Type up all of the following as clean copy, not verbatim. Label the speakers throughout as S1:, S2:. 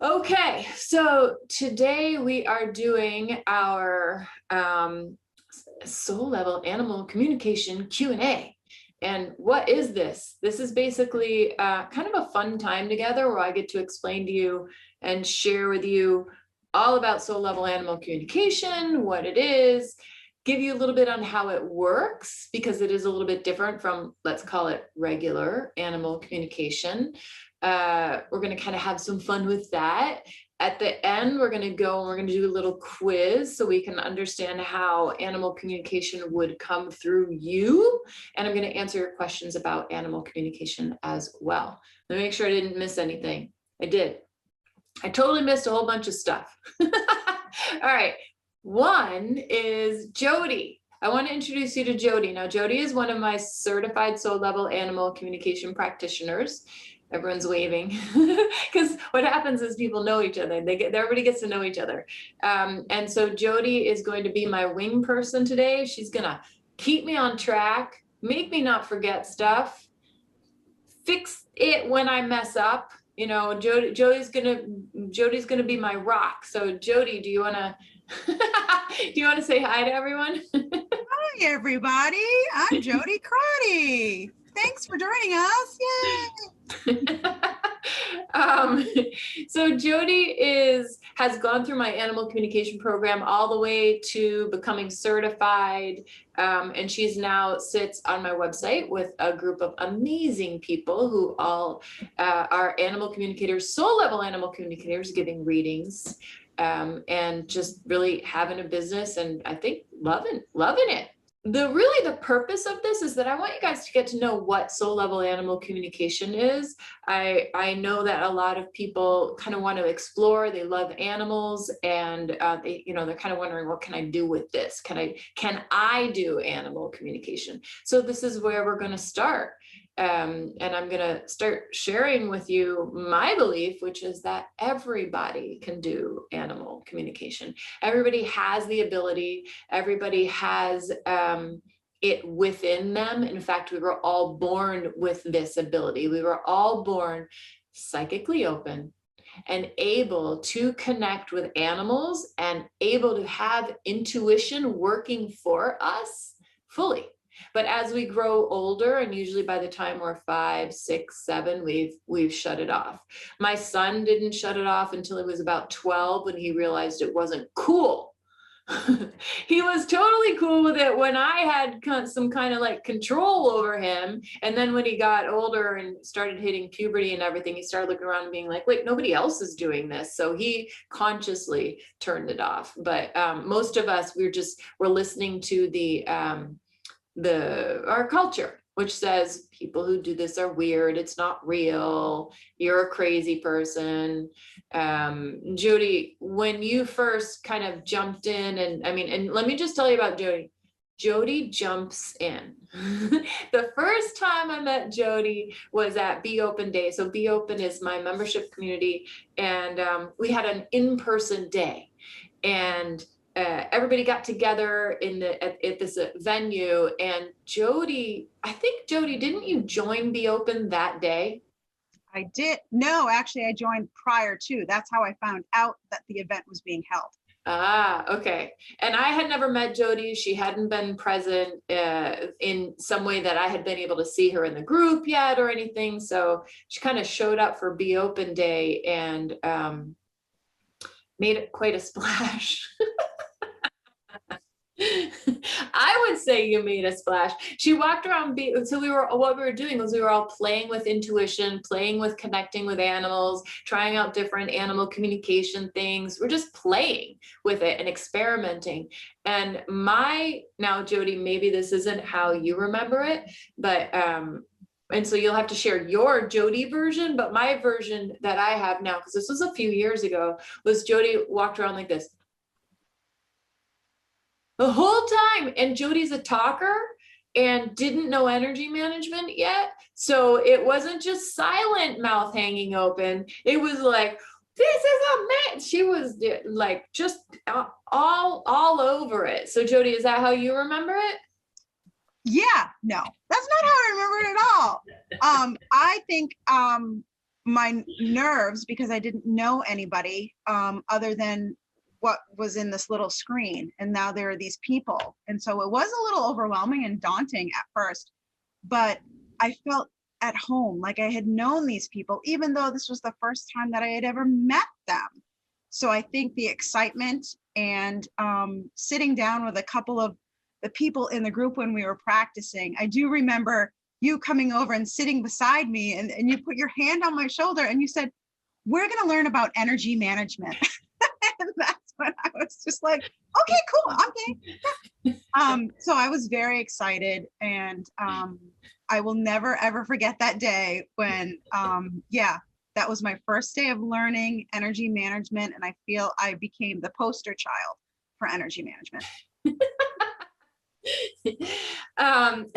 S1: Okay, so today we are doing our soul level animal communication Q&A. And what is this? This is basically kind of a fun time together where I get to explain to you and share with you all about soul level animal communication, what it is, give you a little bit on how it works, because it is a little bit different from, let's call it, regular animal communication. We're going to kind of have some fun with that. At the end, we're going to go and we're going to do a little quiz so we can understand how animal communication would come through you. And I'm going to answer your questions about animal communication as well. Let me make sure I didn't miss anything. I did. I totally missed a whole bunch of stuff. All right. One is Jody. I want to introduce you to Jody. Now, Jody is one of my certified soul level animal communication practitioners. Everyone's waving because what happens is people know each other. Everybody gets to know each other. And so Jody is going to be my wing person today. She's going to keep me on track, make me not forget stuff, fix it when I mess up. You know, Jody's gonna be my rock. So Jody, do you wanna say hi to everyone?
S2: Hi everybody, I'm Jody Crotty. Thanks for joining us. Yay!
S1: So Jody has gone through my animal communication program all the way to becoming certified. And she's now sits on my website with a group of amazing people who all are animal communicators, soul level animal communicators, giving readings and just really having a business, and I think loving it. The purpose of this is that I want you guys to get to know what soul level animal communication is. I know that a lot of people kind of want to explore. They love animals, and they're kind of wondering, what can I do with this? Can I do animal communication? So this is where we're going to start. And I'm going to start sharing with you my belief, which is that everybody can do animal communication. Everybody has the ability. Everybody has it within them. In fact, we were all born with this ability. We were all born psychically open and able to connect with animals and able to have intuition working for us fully. But as we grow older, and usually by the time we're 5, 6, 7, we've shut it off. My son didn't shut it off until he was about 12 when he realized it wasn't cool. He was totally cool with it when I had some kind of like control over him. And then when he got older and started hitting puberty and everything, he started looking around and being like, wait, nobody else is doing this. So he consciously turned it off. But most of us, we're listening to our culture, which says people who do this are weird, it's not real, you're a crazy person. Jody, when you first kind of jumped in, and let me just tell you about Jody. Jody jumps in. The first time I met Jody was at Be Open Day. So Be Open is my membership community, and we had an in-person day, and everybody got together at this venue, and Jody, didn't you join Be Open that day?
S2: I did. No, actually, I joined prior to. That's how I found out that the event was being held.
S1: Ah, okay. And I had never met Jody. She hadn't been present in some way that I had been able to see her in the group yet or anything. So she kind of showed up for Be Open Day and made it quite a splash. I would say you made a splash. She walked around. What we were doing was we were all playing with intuition, playing with connecting with animals, trying out different animal communication things. We're just playing with it and experimenting. And now, Jody, maybe this isn't how you remember it, but and so you'll have to share your Jody version, but my version that I have now, because this was a few years ago, was Jody walked around like this the whole time. And Jody's a talker and didn't know energy management yet. So it wasn't just silent mouth hanging open. It was like, this is a man. She was like just all over it. So Jody, is that how you remember it?
S2: Yeah, no, that's not how I remember it at all. I think my nerves, because I didn't know anybody other than what was in this little screen. And now there are these people. And so it was a little overwhelming and daunting at first, but I felt at home, like I had known these people, even though this was the first time that I had ever met them. So I think the excitement and sitting down with a couple of the people in the group when we were practicing, I do remember you coming over and sitting beside me, and you put your hand on my shoulder and you said, we're going to learn about energy management. And that's when I was just like, okay, cool. Okay. So I was very excited, and I will never, ever forget that day when, that was my first day of learning energy management. And I feel I became the poster child for energy management.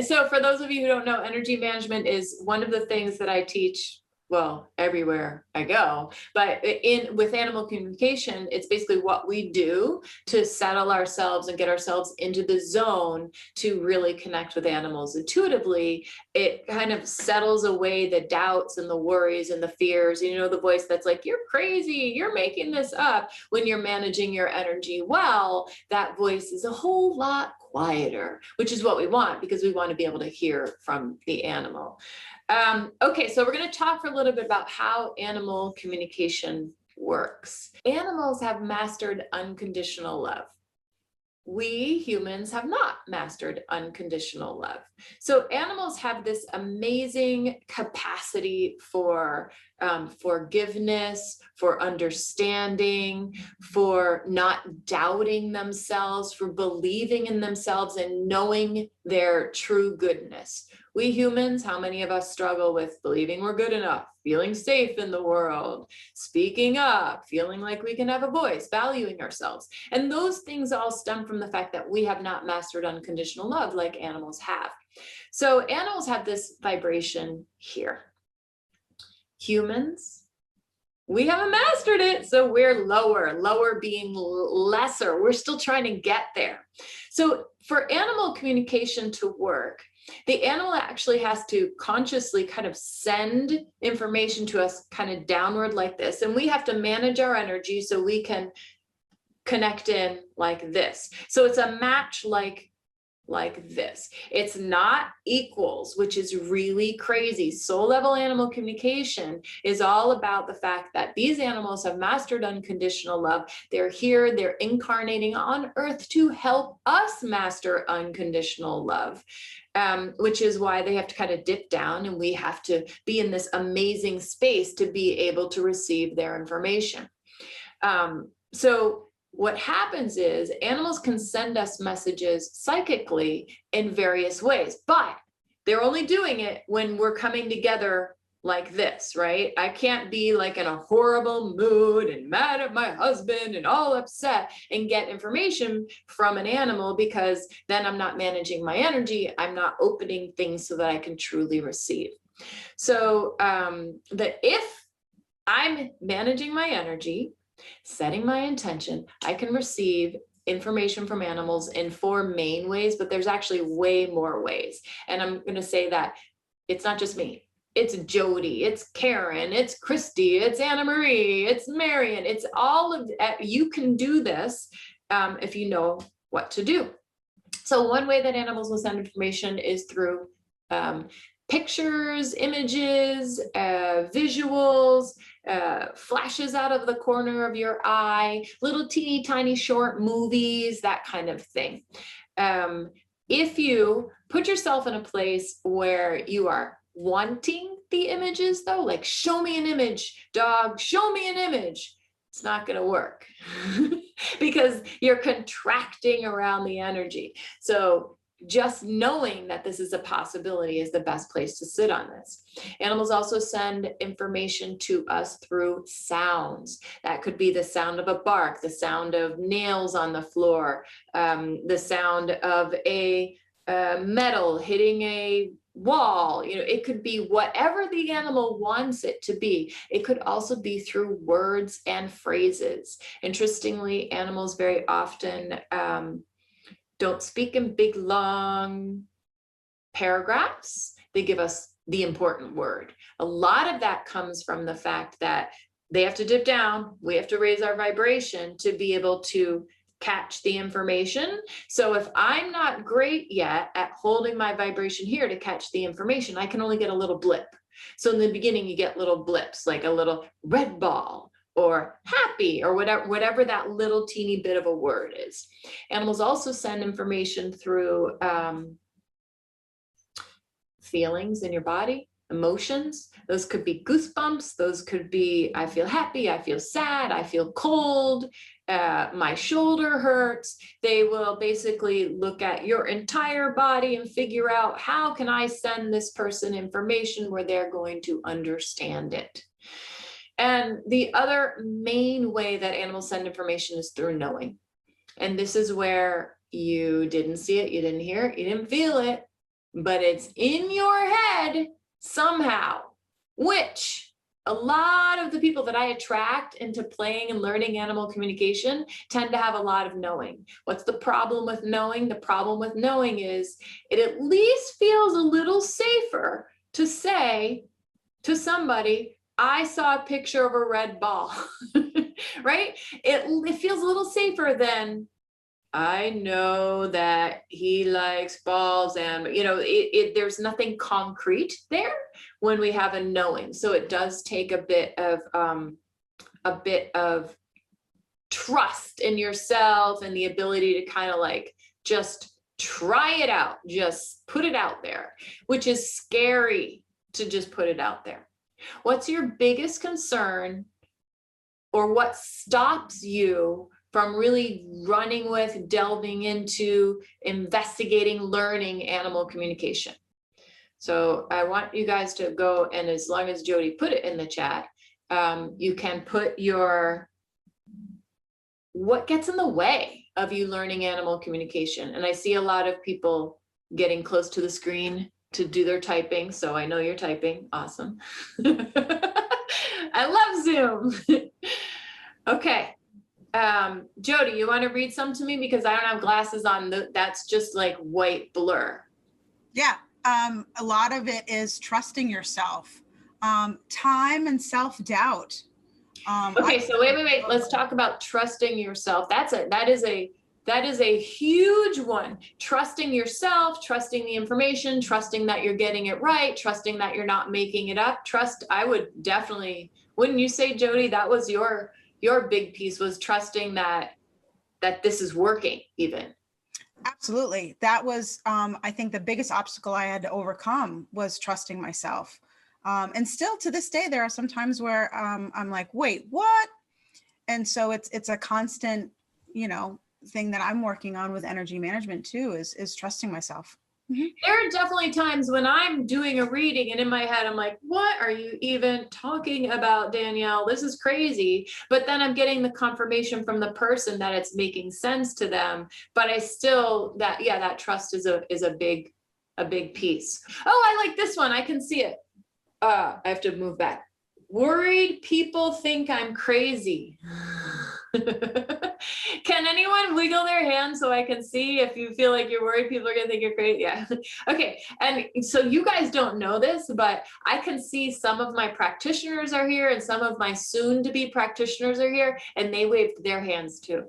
S1: So for those of you who don't know, energy management is one of the things that I teach, well, everywhere I go, but with animal communication, it's basically what we do to settle ourselves and get ourselves into the zone to really connect with animals intuitively. It kind of settles away the doubts and the worries and the fears, the voice that's like, you're crazy, you're making this up. When you're managing your energy well, that voice is a whole lot quieter, which is what we want, because we want to be able to hear from the animal. Okay, so we're going to talk for a little bit about how animal communication works. Animals have mastered unconditional love. We humans have not mastered unconditional love. So animals have this amazing capacity for forgiveness, for understanding, for not doubting themselves, for believing in themselves and knowing their true goodness. We humans, how many of us struggle with believing we're good enough, feeling safe in the world, speaking up, feeling like we can have a voice, valuing ourselves? And those things all stem from the fact that we have not mastered unconditional love like animals have. So animals have this vibration here. Humans, we haven't mastered it, so we're lower being lesser. We're still trying to get there. So for animal communication to work, the animal actually has to consciously kind of send information to us kind of downward like this. And we have to manage our energy so we can connect in like this. So it's a match like this. It's not equals, which is really crazy. Soul level animal communication is all about the fact that these animals have mastered unconditional love. They're here, they're incarnating on earth to help us master unconditional love. Which is why they have to kind of dip down, and we have to be in this amazing space to be able to receive their information. So what happens is animals can send us messages psychically in various ways, but they're only doing it when we're coming together like this, right? I can't be like in a horrible mood and mad at my husband and all upset and get information from an animal, because then I'm not managing my energy. I'm not opening things so that I can truly receive. So if I'm managing my energy, setting my intention, I can receive information from animals in 4 main ways, but there's actually way more ways. And I'm going to say that it's not just me. It's Jody, it's Karen, it's Christy, it's Anna Marie, it's Marion. It's all of you can do this if you know what to do. So one way that animals will send information is through pictures, images, visuals, flashes out of the corner of your eye, little teeny tiny short movies, that kind of thing. If you put yourself in a place where you are wanting the images, though, like show me an image, dog, show me an image, it's not going to work because you're contracting around the energy. So just knowing that this is a possibility is the best place to sit on this. Animals also send information to us through sounds. That could be the sound of a bark, the sound of nails on the floor, the sound of a metal hitting a wall. It could be whatever the animal wants it to be. It could also be through words and phrases. Interestingly, animals very often don't speak in big, long paragraphs. They give us the important word. A lot of that comes from the fact that they have to dip down, we have to raise our vibration to be able to catch the information. So if I'm not great yet at holding my vibration here to catch the information, I can only get a little blip. So in the beginning, you get little blips, like a little red ball or happy or whatever that little teeny bit of a word is. Animals also send information through feelings in your body, emotions. Those could be goosebumps. Those could be, I feel happy, I feel sad, I feel cold, my shoulder hurts. They will basically look at your entire body and figure out, how can I send this person information where they're going to understand it? And the other main way that animals send information is through knowing. And this is where you didn't see it, you didn't hear it, you didn't feel it, but it's in your head somehow, which a lot of the people that I attract into playing and learning animal communication tend to have a lot of knowing. What's the problem with knowing? The problem with knowing is it at least feels a little safer to say to somebody, I saw a picture of a red ball, right? It feels a little safer than, I know that he likes balls, and there's nothing concrete there when we have a knowing. So it does take a bit of trust in yourself and the ability to kind of like just try it out, just put it out there, which is scary to just put it out there. What's your biggest concern, or what stops you from really running with, delving into, investigating, learning animal communication? So I want you guys to go, and as long as Jody put it in the chat, you can put what gets in the way of you learning animal communication. And I see a lot of people getting close to the screen to do their typing. So I know you're typing. Awesome. I love Zoom. Okay. Jody, you want to read some to me? Because I don't have glasses on. That's just like white blur.
S2: Yeah. A lot of it is trusting yourself, time and self-doubt.
S1: Okay. So wait. Let's talk about trusting yourself. That is a huge one. Trusting yourself, trusting the information, trusting that you're getting it right, trusting that you're not making it up. I would definitely, wouldn't you say, Jody, that was your big piece, was trusting that this is working even?
S2: Absolutely. That was, I think, the biggest obstacle I had to overcome was trusting myself. And still to this day, there are some times where I'm like, wait, what? And so it's a constant, thing that I'm working on with energy management too, is trusting myself. Mm-hmm.
S1: There are definitely times when I'm doing a reading and in my head, I'm like, what are you even talking about, Danielle? This is crazy. But then I'm getting the confirmation from the person that it's making sense to them. But I still, that trust is a big piece. Oh, I like this one. I can see it. I have to move back. Worried people think I'm crazy. Can anyone wiggle their hand so I can see if you feel like you're worried people are gonna think you're crazy? Yeah. Okay. And so you guys don't know this, but I can see some of my practitioners are here and some of my soon-to-be practitioners are here, and they waved their hands too.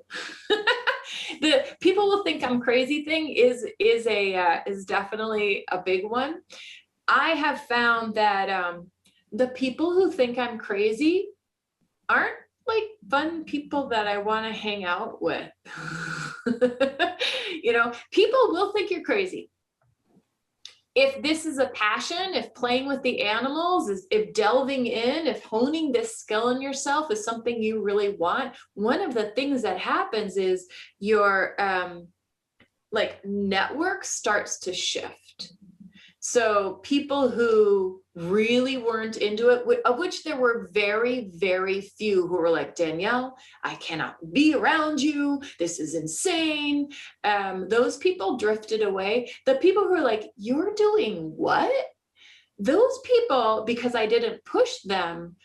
S1: The people will think I'm crazy thing is definitely a big one. I have found that the people who think I'm crazy aren't like fun people that I want to hang out with. People will think you're crazy. If this is a passion, if playing with the animals, if delving in, if honing this skill in yourself is something you really want, one of the things that happens is your network starts to shift. So people who really weren't into it, of which there were very, very few who were like, Danielle, I cannot be around you. This is insane. Those people drifted away. The people who are like, you're doing what? Those people, because I didn't push them,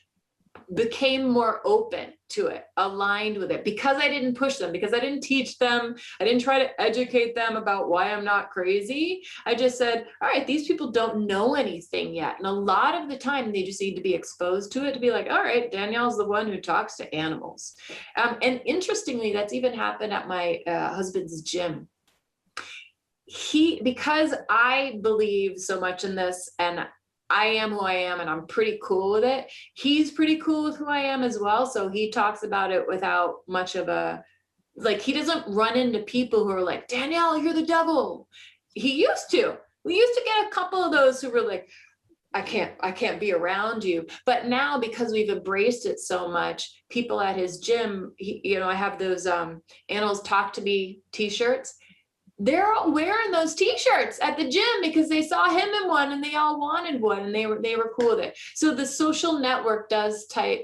S1: became more open to it, aligned with it, because I didn't push them, because I didn't teach them. I didn't try to educate them about why I'm not crazy. I just said, all right, these people don't know anything yet. And a lot of the time they just need to be exposed to it, to be like, all right, Danielle's the one who talks to animals. And interestingly, that's even happened at my husband's gym. Because I believe so much in this, and I am who I am, and I'm pretty cool with it. He's pretty cool with who I am as well. So he talks about it without much of a, like, he doesn't run into people who are like, Danielle, you're the devil. He used to. We used to get a couple of those who were like, I can't be around you. But now, because we've embraced it so much, people at his gym, I have those Animals Talk to Me t-shirts. They're all wearing those t-shirts at the gym because they saw him in one and they all wanted one, and they were cool with it. So the social network does tend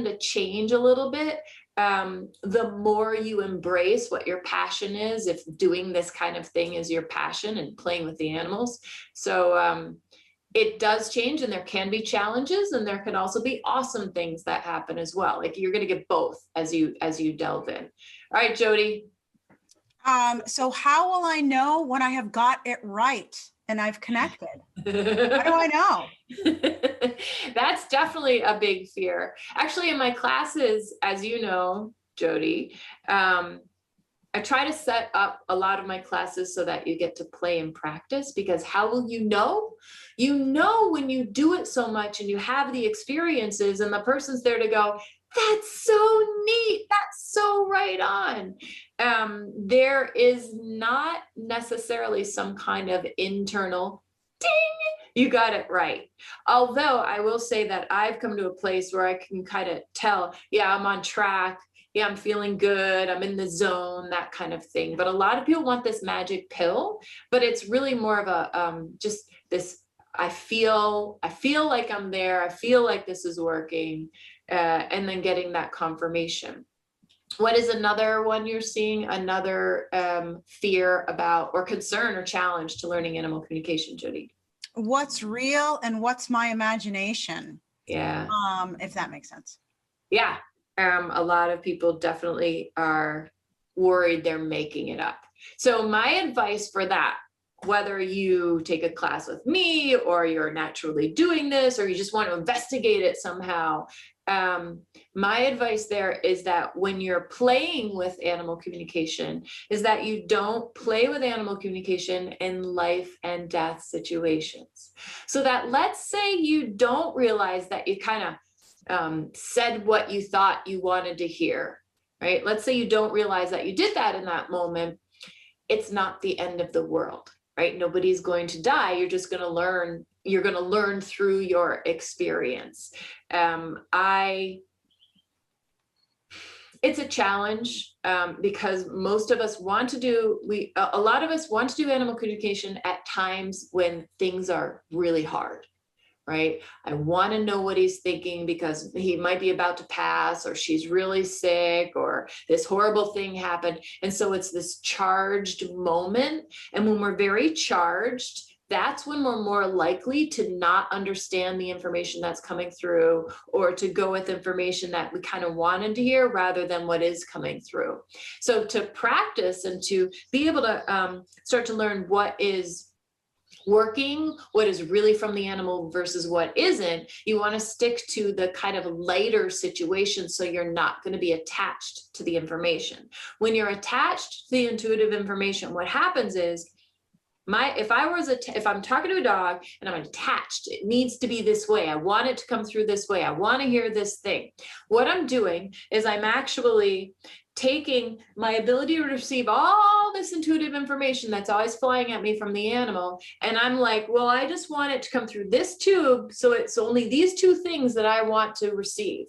S1: to change a little bit. The more you embrace what your passion is, if doing this kind of thing is your passion and playing with the animals. So it does change, and there can be challenges, and there can also be awesome things that happen as well. Like, you're going to get both as you delve in. All right, Jody.
S2: So how will I know when I have got it right and I've connected? How do I know?
S1: That's definitely a big fear. Actually, in my classes, as you know, Jody, I try to set up a lot of my classes so that you get to play and practice, because how will you know? You know when you do it so much and you have the experiences and the person's there to go, that's so neat. That's so right on. There is not necessarily some kind of internal ding, you got it right. Although I will say that I've come to a place where I can kind of tell, yeah, I'm on track. Yeah, I'm feeling good. I'm in the zone, that kind of thing. But a lot of people want this magic pill, but it's really more of a just this, I feel like I'm there. I feel like this is working. And then getting that confirmation. What is another one you're seeing? Another fear about, or concern or challenge to learning animal communication, Jody?
S2: What's real and what's my imagination?
S1: Yeah.
S2: If that makes sense.
S1: Yeah. A lot of people definitely are worried they're making it up. So my advice for that, whether you take a class with me or you're naturally doing this, or you just want to investigate it somehow, my advice there is that when you're playing with animal communication, is that you don't play with animal communication in life and death situations. So that, let's say you don't realize that you kind of said what you thought you wanted to hear, right? Let's say you don't realize that you did that in that moment. It's not the end of the world, right? Nobody's going to die. You're just going to learn. You're going to learn through your experience. It's a challenge because most of us want to do, a lot of us want to do animal communication at times when things are really hard, right? I want to know what he's thinking because he might be about to pass, or she's really sick, or this horrible thing happened. And so it's this charged moment. And when we're very charged, that's when we're more likely to not understand the information that's coming through, or to go with information that we kind of wanted to hear rather than what is coming through. So to practice and to be able to start to learn what is working, what is really from the animal versus what isn't, you want to stick to the kind of lighter situation so you're not going to be attached to the information. When you're attached to the intuitive information, what happens is, if I'm talking to a dog and I'm attached, it needs to be this way. I want it to come through this way. I want to hear this thing. What I'm doing is I'm actually taking my ability to receive all this intuitive information that's always flying at me from the animal. And I'm like, well, I just want it to come through this tube. So it's only these two things that I want to receive.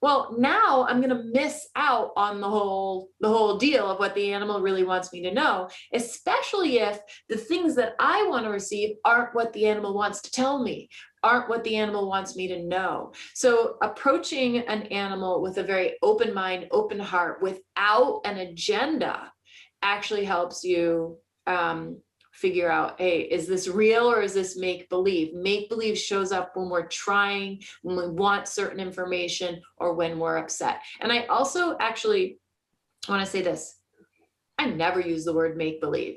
S1: Well, now I'm going to miss out on the whole deal of what the animal really wants me to know, especially if the things that I want to receive aren't what the animal wants to tell me, aren't what the animal wants me to know. So approaching an animal with a very open mind, open heart, without an agenda, actually helps you figure out, hey, is this real or is this make believe? Make believe shows up when we're trying, when we want certain information, or when we're upset. And I also actually want to say this. I never use the word make believe.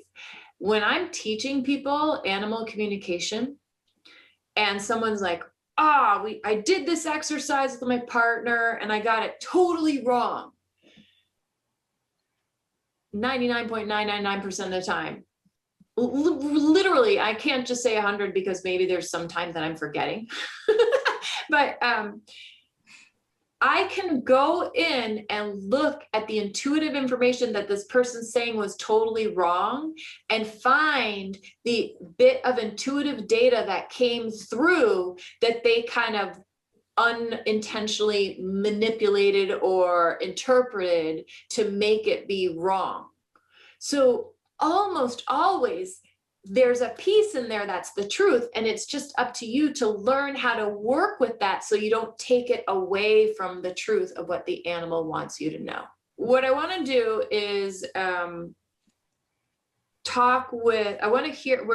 S1: When I'm teaching people animal communication and someone's like, I did this exercise with my partner and I got it totally wrong. 99.999% of the time. Literally, I can't just say 100 because maybe there's some time that I'm forgetting. But I can go in and look at the intuitive information that this person's saying was totally wrong and find the bit of intuitive data that came through that they kind of unintentionally manipulated or interpreted to make it be wrong. So almost always there's a piece in there that's the truth, and it's just up to you to learn how to work with that so you don't take it away from the truth of what the animal wants you to know. What I want to do is we're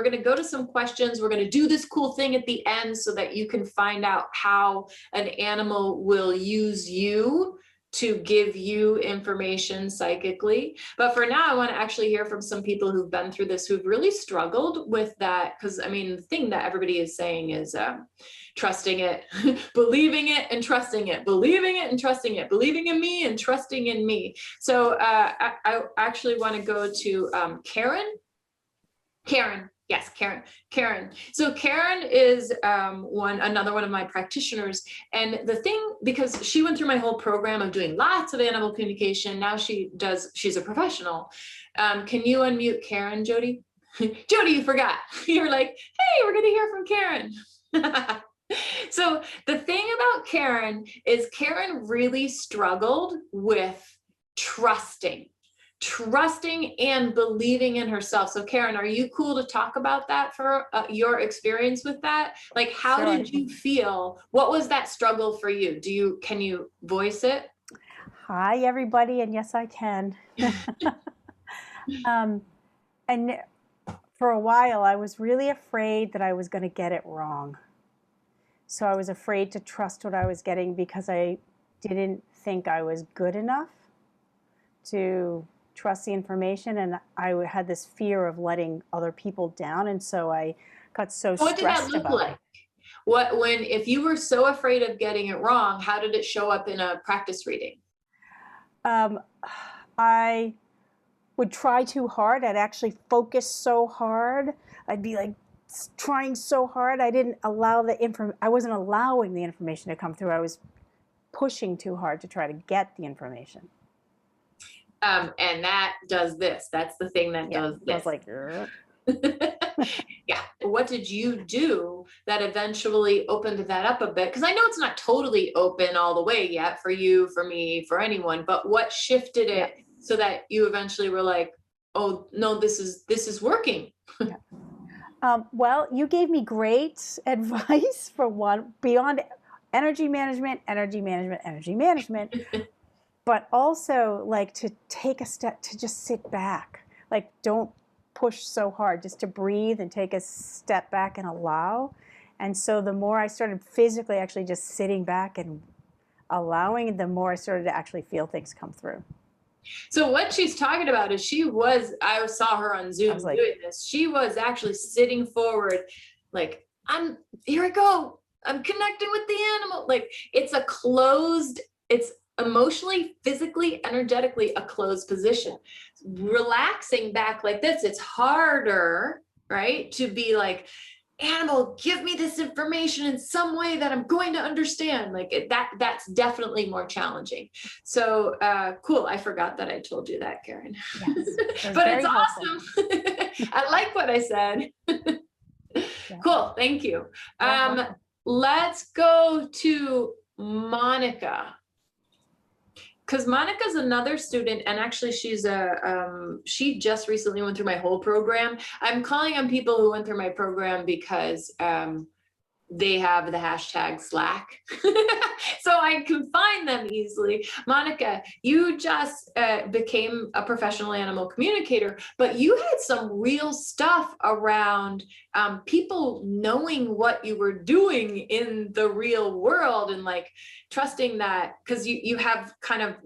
S1: going to go to some questions. We're going to do this cool thing at the end so that you can find out how an animal will use you to give you information psychically. But for now, I want to actually hear from some people who've been through this, who've really struggled with that. Because I mean, the thing that everybody is saying is trusting it, believing it and trusting it, believing it and trusting it, believing in me and trusting in me. So I actually want to go to Karen. Yes, Karen. So Karen is another one of my practitioners. And the thing, because she went through my whole program of doing lots of animal communication, now she's a professional. Can you unmute Karen, Jody? Jody, you forgot. You're like, hey, we're gonna hear from Karen. So the thing about Karen is Karen really struggled with trusting and believing in herself. So Karen, are you cool to talk about that for your experience with that? Like, how
S3: Sure.
S1: did you feel? What was that struggle for you? Can you voice it?
S3: Hi, everybody. And yes, I can. And for a while, I was really afraid that I was going to get it wrong. So I was afraid to trust what I was getting because I didn't think I was good enough to trust the information, and I had this fear of letting other people down, and so I got so stressed about it.
S1: What did that look like? If you were so afraid of getting it wrong, how did it show up in a practice reading?
S3: I would try too hard. I'd actually focus so hard. I'd be like trying so hard. I wasn't allowing the information to come through. I was pushing too hard to try to get the information.
S1: And that does this. That's the thing that does this.
S3: I was like,
S1: yeah. What did you do that eventually opened that up a bit? Because I know it's not totally open all the way yet for you, for me, for anyone, but what shifted it so that you eventually were like, oh no, this is working?
S3: Well, you gave me great advice for one, beyond energy management, but also like to take a step, to just sit back, like don't push so hard, just to breathe and take a step back and allow. And so the more I started physically actually just sitting back and allowing, the more I started to actually feel things come through.
S1: So what she's talking about is I saw her on Zoom doing this. She was actually sitting forward, like, here I go. I'm connecting with the animal. Like it's emotionally, physically, energetically a closed position. Relaxing back like this, it's harder, right? To be like, animal, give me this information in some way that I'm going to understand. Like that's definitely more challenging. So cool. I forgot that I told you that, Karen. Yes, but it's awesome. I like what I said. Cool. Thank you. Let's go to Monica. Because Monica's another student, and actually she just recently went through my whole program. I'm calling on people who went through my program because they have the hashtag Slack. So I can find them easily. Monica, you just became a professional animal communicator, but you had some real stuff around people knowing what you were doing in the real world, and like trusting that, because you have kind of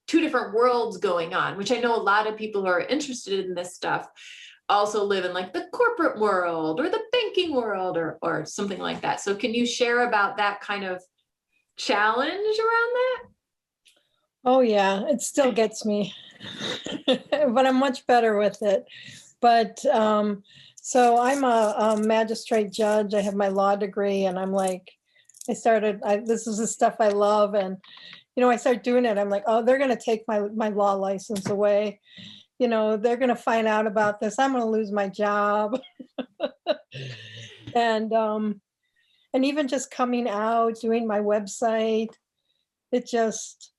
S1: two different worlds going on, which I know a lot of people who are interested in this stuff also live in, like the corporate world or the banking world or something like that. So can you share about that kind of challenge around that?
S4: Oh yeah, it still gets me, but I'm much better with it. But so I'm a magistrate judge. I have my law degree, and I'm like, this is the stuff I love. And, I start doing it. I'm like, oh, they're going to take my law license away. They're going to find out about this. I'm going to lose my job. And even just coming out, doing my website, it just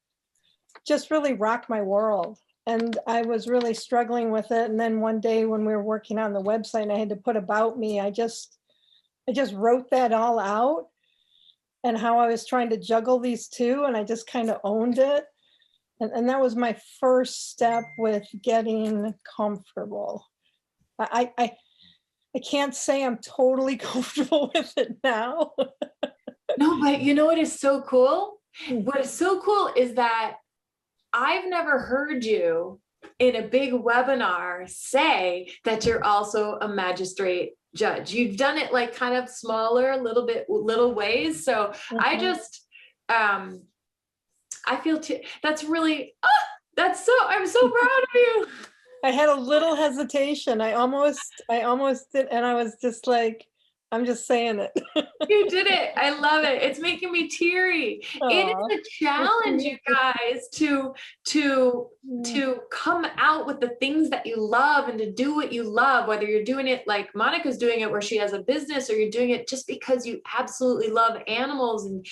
S4: really rocked my world. And I was really struggling with it. And then one day when we were working on the website and I had to put about me, I just wrote that all out and how I was trying to juggle these two. And I just kind of owned it. And that was my first step with getting comfortable. I can't say I'm totally comfortable with it now.
S1: No, but you know what is so cool? What is so cool is that I've never heard you in a big webinar say that you're also a magistrate judge. You've done it like kind of smaller, little ways. So I just, I feel that's really, I'm so proud of you.
S4: I had a little hesitation. I almost did. And I was just like, I'm just saying it.
S1: You did it. I love it. It's making me teary.
S4: Aww.
S1: It is a challenge, you guys, to come out with the things that you love and to do what you love, whether you're doing it like Monica's doing it where she has a business, or you're doing it just because you absolutely love animals and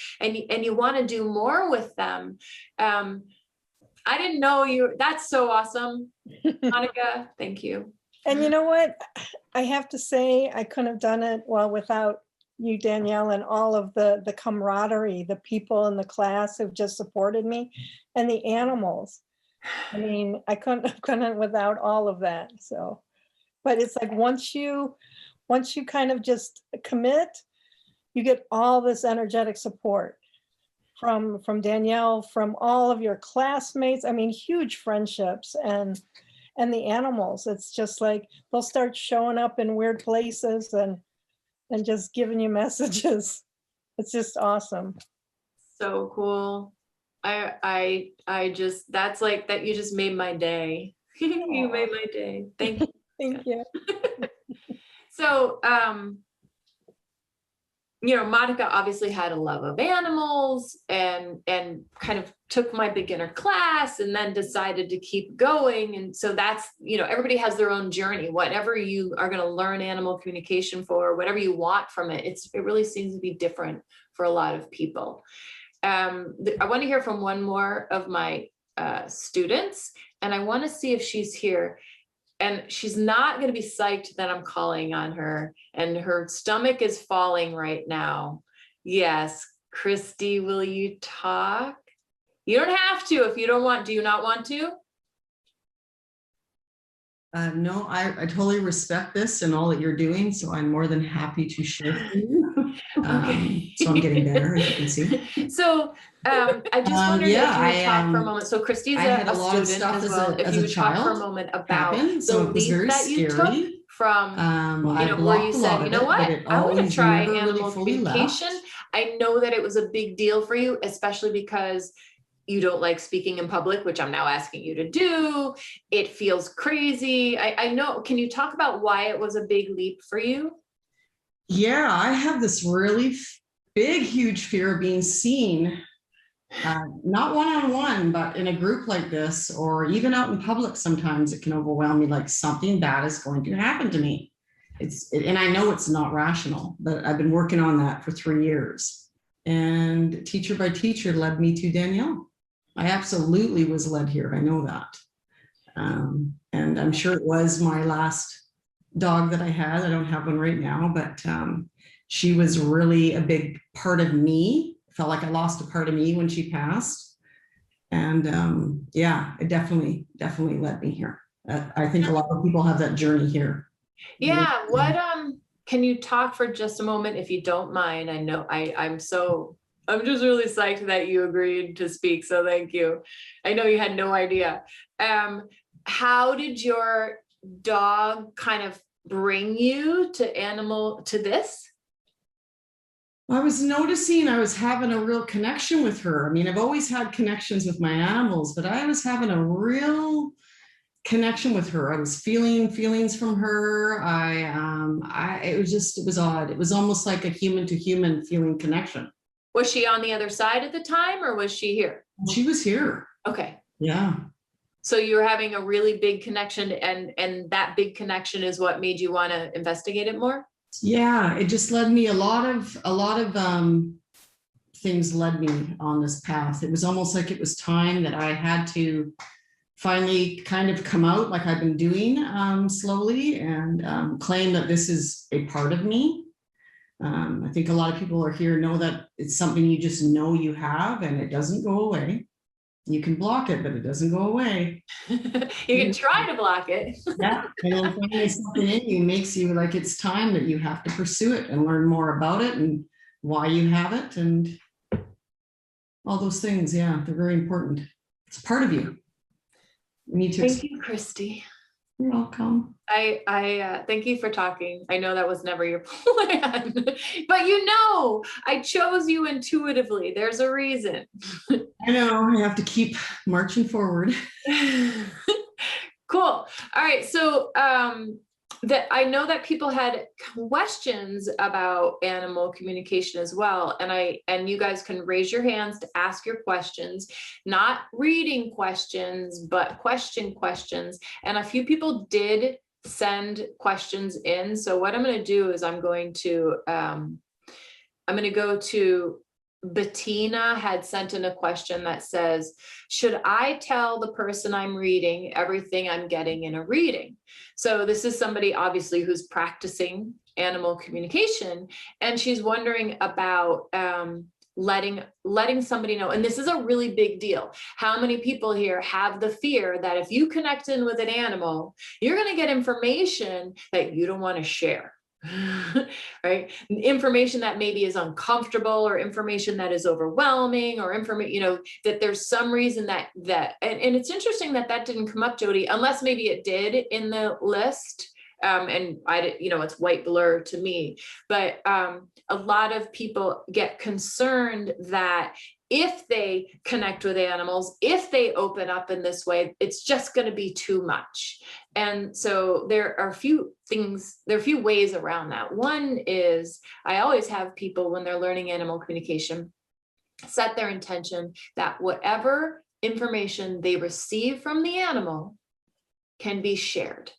S1: you want to do more with them. I didn't know that's so awesome. Monica, thank you.
S4: And you know what? I have to say, I couldn't have done it without you, Danielle, and all of the camaraderie, the people in the class who've just supported me, and the animals. I mean, I couldn't have done it without all of that. So, but it's like once you kind of just commit, you get all this energetic support from Danielle, from all of your classmates. I mean, huge friendships, and the animals. It's just like they'll start showing up in weird places and just giving you messages. It's just awesome.
S1: So cool. I just, that's like that. You just made my day. You made my day. Thank you.
S4: Thank you.
S1: So, Monica obviously had a love of animals and kind of took my beginner class and then decided to keep going. And so that's, everybody has their own journey. Whatever you are going to learn animal communication for, whatever you want from it, it really seems to be different for a lot of people. I want to hear from one more of my students, and I want to see if she's here. And she's not going to be psyched that I'm calling on her, and her stomach is falling right now. Yes, Christy, will you talk? You don't have to if you don't want. Do you not want to?
S5: No, I totally respect this and all that you're doing, so I'm more than happy to share with you.
S1: Okay.
S5: So I'm getting better, as you can see.
S1: So I just wondered if you would talk for a moment. So Christy's
S5: a
S1: student as well. If you would talk for a moment about the leap that you took from, where you said, you know what, I want to try animal communication. I know that it was a big deal for you, especially because you don't like speaking in public, which I'm now asking you to do. It feels crazy. I know. Can you talk about why it was a big leap for you?
S5: Yeah, I have this really big, huge fear of being seen, not one-on-one, but in a group like this, or even out in public. Sometimes it can overwhelm me, like something bad is going to happen to me. And I know it's not rational, but I've been working on that for 3 years. And teacher by teacher led me to Danielle. I absolutely was led here. I know that. And I'm sure it was my last dog that I had. I don't have one right now, but she was really a big part of me felt like I lost a part of me when she passed. And yeah, it definitely led me here. I think a lot of people have that journey here.
S1: Yeah. Can you talk for just a moment, if you don't mind? I know I'm just really psyched that you agreed to speak. So thank you. I know you had no idea. How did your dog kind of bring you to this?
S5: I was noticing I was having a real connection with her. I mean, I've always had connections with my animals, but I was having a real connection with her. I was feeling feelings from her. It was odd. It was almost like a human to human feeling connection.
S1: Was she on the other side at the time, or was she here?
S5: She was here.
S1: Okay.
S5: Yeah.
S1: So you were having a really big connection, and that big connection is what made you want to investigate it more?
S5: Yeah, it just led me a lot of things led me on this path. It was almost like it was time that I had to finally kind of come out, like I've been doing slowly, and claim that this is a part of me. I think a lot of people are here know that it's something you just know you have, and it doesn't go away. You can block it, but it doesn't go away.
S1: You can try to block it.
S5: Yeah, and then finally something in you makes you like it's time that you have to pursue it and learn more about it and why you have it and all those things. Yeah, they're very important. It's part of you. You need to.
S1: Thank you, Christy.
S5: You're welcome.
S1: I thank you for talking. I know that was never your plan, but I chose you intuitively. There's a reason.
S5: I know, I have to keep marching forward.
S1: Cool. All right. So that I know that people had questions about animal communication as well. And you guys can raise your hands to ask your questions, not reading questions, but questions. And a few people did send questions in. So what I'm going to do is I'm going to go to Bettina had sent in a question that says, should I tell the person I'm reading everything I'm getting in a reading? So this is somebody obviously who's practicing animal communication, and she's wondering about letting somebody know. And this is a really big deal. How many people here have the fear that if you connect in with an animal, you're going to get information that you don't want to share? Right? Information that maybe is uncomfortable, or information that is overwhelming, or information, that there's some reason and it's interesting that didn't come up, Jody, unless maybe it did in the list. And it's white blur to me, but a lot of people get concerned that if they connect with animals, if they open up in this way, it's just going to be too much. And so there are a few ways around that. One is I always have people, when they're learning animal communication, set their intention that whatever information they receive from the animal can be shared.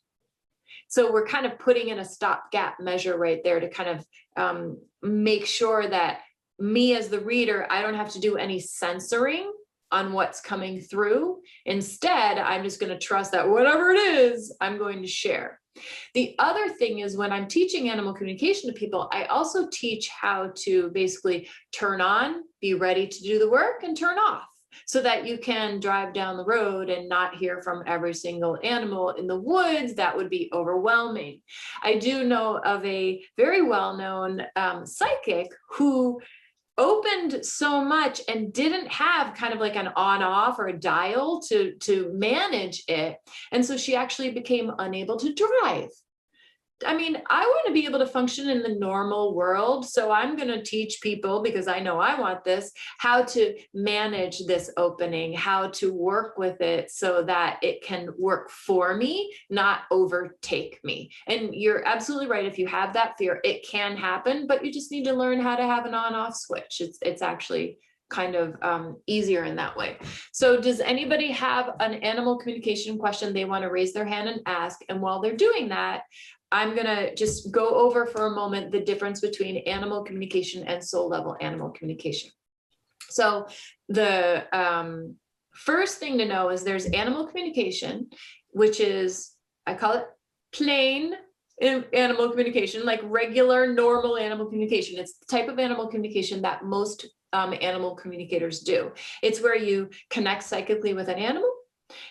S1: So we're kind of putting in a stopgap measure right there to kind of make sure that me as the reader, I don't have to do any censoring on what's coming through. Instead, I'm just going to trust that whatever it is, I'm going to share. The other thing is, when I'm teaching animal communication to people, I also teach how to basically turn on, be ready to do the work, and turn off, so that you can drive down the road and not hear from every single animal in the woods. That would be overwhelming. I do know of a very well-known psychic who opened so much and didn't have kind of like an on-off or a dial to manage it. And so she actually became unable to drive. I mean, I want to be able to function in the normal world. So I'm going to teach people, because I know I want this, how to manage this opening, how to work with it so that it can work for me, not overtake me. And you're absolutely right. If you have that fear, it can happen, but you just need to learn how to have an on-off switch. It's actually kind of easier in that way. So does anybody have an animal communication question they want to raise their hand and ask? And while they're doing that, I'm going to just go over for a moment the difference between animal communication and soul level animal communication. So the first thing to know is there's animal communication, which is, I call it plain animal communication, like regular, normal animal communication. It's the type of animal communication that most animal communicators do. It's where you connect psychically with an animal.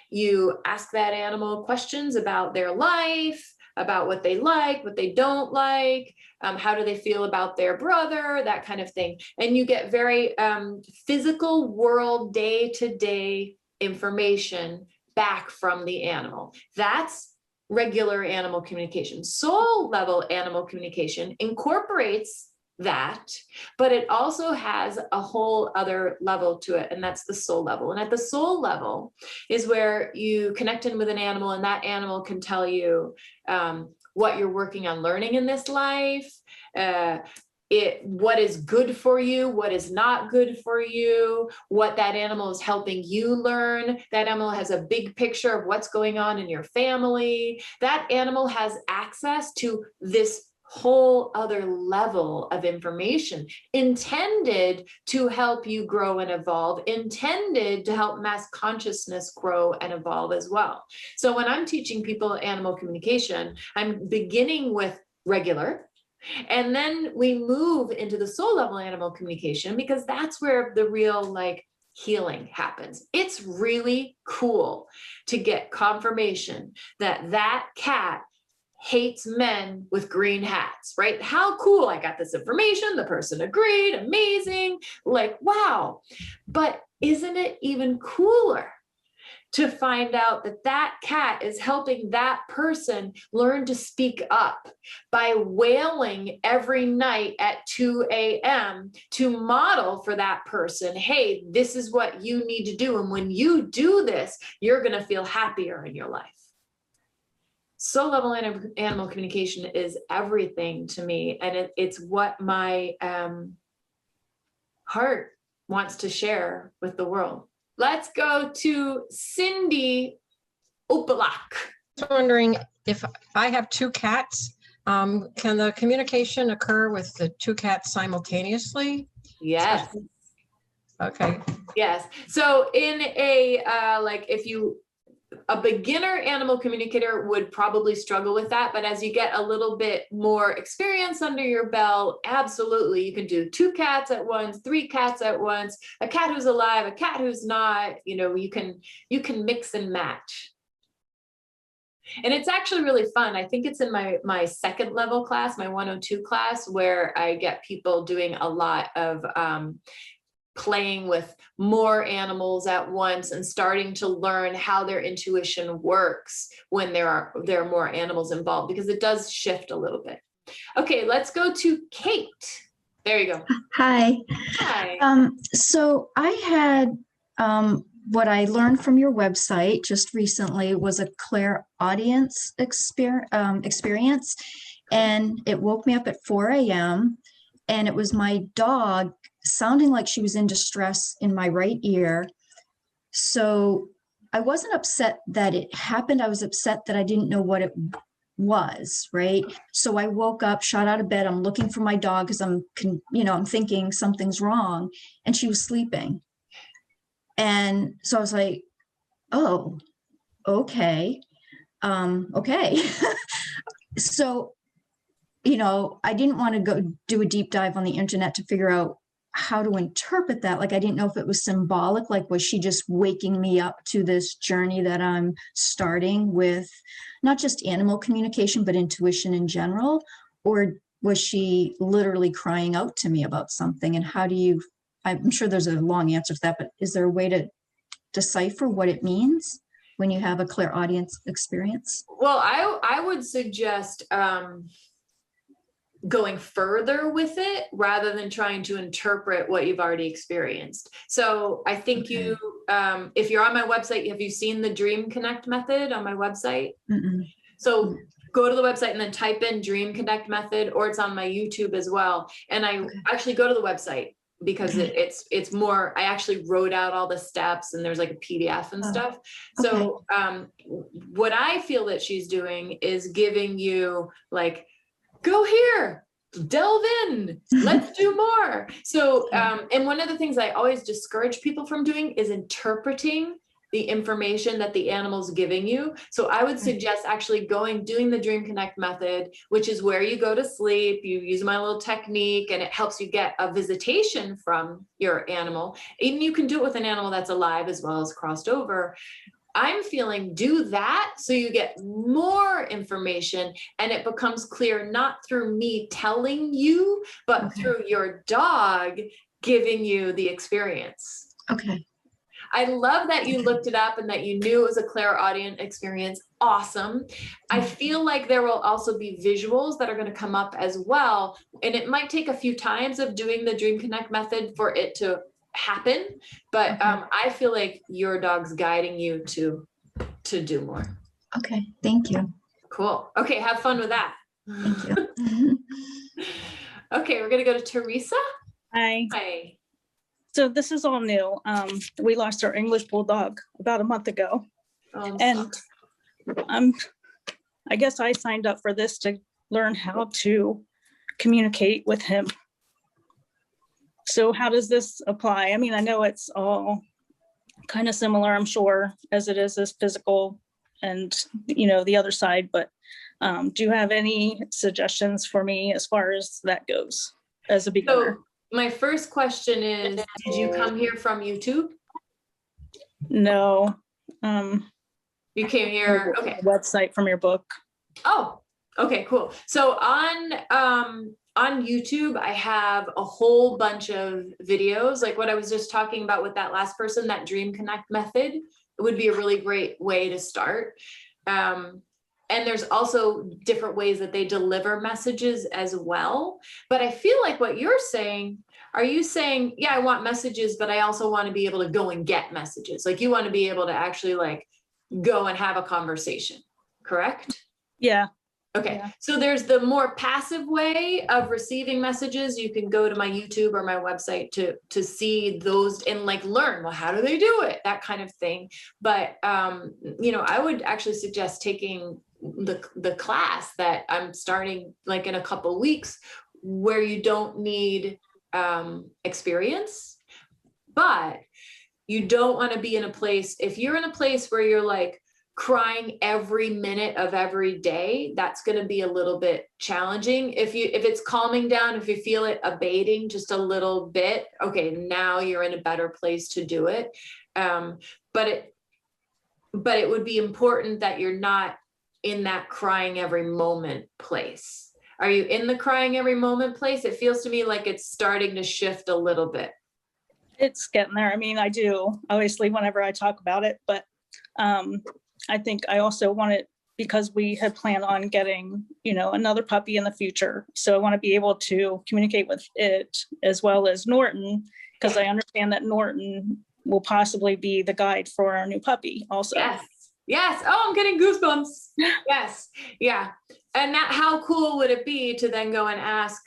S1: You ask that animal questions about their life, about what they like, what they don't like, how do they feel about their brother, that kind of thing. And you get very physical world, day-to-day information back from the animal. That's regular animal communication. Soul level animal communication incorporates that, but it also has a whole other level to it, and that's the soul level. And at the soul level is where you connect in with an animal, and that animal can tell you what you're working on learning in this life, what is good for you, what is not good for you, what that animal is helping you learn. That animal has a big picture of what's going on in your family. That animal has access to this whole other level of information intended to help you grow and evolve, intended to help mass consciousness grow and evolve as well. So when I'm teaching people animal communication, I'm beginning with regular, and then we move into the soul level animal communication, because that's where the real like healing happens. It's really cool to get confirmation that that cat hates men with green hats, right? How cool. I got this information. The person agreed. Amazing. Like, wow. But isn't it even cooler to find out that that cat is helping that person learn to speak up by wailing every night at 2 a.m. to model for that person, hey, this is what you need to do. And when you do this, you're going to feel happier in your life. Soul level animal communication is everything to me. And it's what my heart wants to share with the world. Let's go to Cindy Opalak.
S6: I was wondering if I have two cats, can the communication occur with the two cats simultaneously?
S1: Yes.
S6: Okay.
S1: Yes. So in a, a beginner animal communicator would probably struggle with that, but as you get a little bit more experience under your belt, absolutely, you can do 2 cats at once, 3 cats at once, a cat who's alive, a cat who's not, you can mix and match. And it's actually really fun. I think it's in my second level class, my 102 class, where I get people doing a lot of playing with more animals at once and starting to learn how their intuition works when there are more animals involved, because it does shift a little bit. Okay, let's go to Kate. There you go.
S7: Hi.
S1: Hi.
S7: So I had what I learned from your website just recently was a clairaudience experience, and it woke me up at 4 a.m. and it was my dog sounding like she was in distress in my right ear. So I wasn't upset that it happened. I was upset that I didn't know what it was, right? So I woke up, shot out of bed. I'm looking for my dog because I'm thinking something's wrong, and she was sleeping. And so I was like, oh, okay. Okay. So, I didn't want to go do a deep dive on the internet to figure out how to interpret that. Like, I didn't know if it was symbolic, like, was she just waking me up to this journey that I'm starting with, not just animal communication, but intuition in general? Or was she literally crying out to me about something? And I'm sure there's a long answer to that, but is there a way to decipher what it means when you have a clairaudience experience?
S1: Well, I would suggest going further with it rather than trying to interpret what you've already experienced. So I think you, if you're on my website, have you seen the Dream Connect method on my website?
S7: Mm-mm.
S1: So go to the website and then type in Dream Connect method, or it's on my YouTube as well. And I actually go to the website because it's more, I actually wrote out all the steps, and there's like a PDF and stuff. So what I feel that she's doing is giving you like, go here, delve in, let's do more. So, and one of the things I always discourage people from doing is interpreting the information that the animal's giving you. So I would suggest actually doing the Dream Connect method, which is where you go to sleep, you use my little technique, and it helps you get a visitation from your animal. And you can do it with an animal that's alive as well as crossed over. I'm feeling do that so you get more information and it becomes clear, not through me telling you, but through your dog giving you the experience.
S7: Okay.
S1: I love that you looked it up and that you knew it was a clairaudient experience. Awesome. I feel like there will also be visuals that are going to come up as well. And it might take a few times of doing the Dream Connect method for it to happen, but I feel like your dog's guiding you to do more.
S7: Okay. Thank you.
S1: Cool. Okay, have fun with that.
S7: Thank you.
S1: Okay, we're gonna go to Teresa.
S8: Hi.
S1: Hi.
S8: So this is all new. We lost our English bulldog about a month ago, and I guess I signed up for this to learn how to communicate with him. So how does this apply? I mean, I know it's all kind of similar, I'm sure, as it is as physical and, you know, the other side, but do you have any suggestions for me as far as that goes as a beginner?
S1: So my first question is, did you come here from YouTube?
S8: No.
S1: You came here, okay.
S8: Website from your book.
S1: Oh, okay, cool. So on YouTube, I have a whole bunch of videos, like what I was just talking about with that last person, that Dream Connect method. It would be a really great way to start. And there's also different ways that they deliver messages as well. But I feel like what you're saying, are you saying, yeah, I want messages, but I also want to be able to go and get messages. Like you want to be able to actually like go and have a conversation, correct?
S8: Yeah.
S1: Okay,
S8: Yeah.
S1: so there's the more passive way of receiving messages. You can go to my YouTube or my website to see those and like learn, well, how do they do it? That kind of thing. But, you know, I would actually suggest taking the class that I'm starting like in a couple weeks where you don't need experience, but you don't want to be in a place, if you're in a place where you're like, crying every minute of every day, that's going to be a little bit challenging. If it's calming down, if you feel it abating just a little bit, okay, now you're in a better place to do it. But it would be important that you're not in that crying every moment place. Are you in the crying every moment place? It feels to me like it's starting to shift a little bit.
S8: It's getting there. I mean, I do obviously whenever I talk about it, but I think I also want it because we had planned on getting, you know, another puppy in the future. So I want to be able to communicate with it as well as Norton, because I understand that Norton will possibly be the guide for our new puppy also.
S1: Yes. Yes. Oh, I'm getting goosebumps. Yes. Yeah. And that, how cool would it be to then go and ask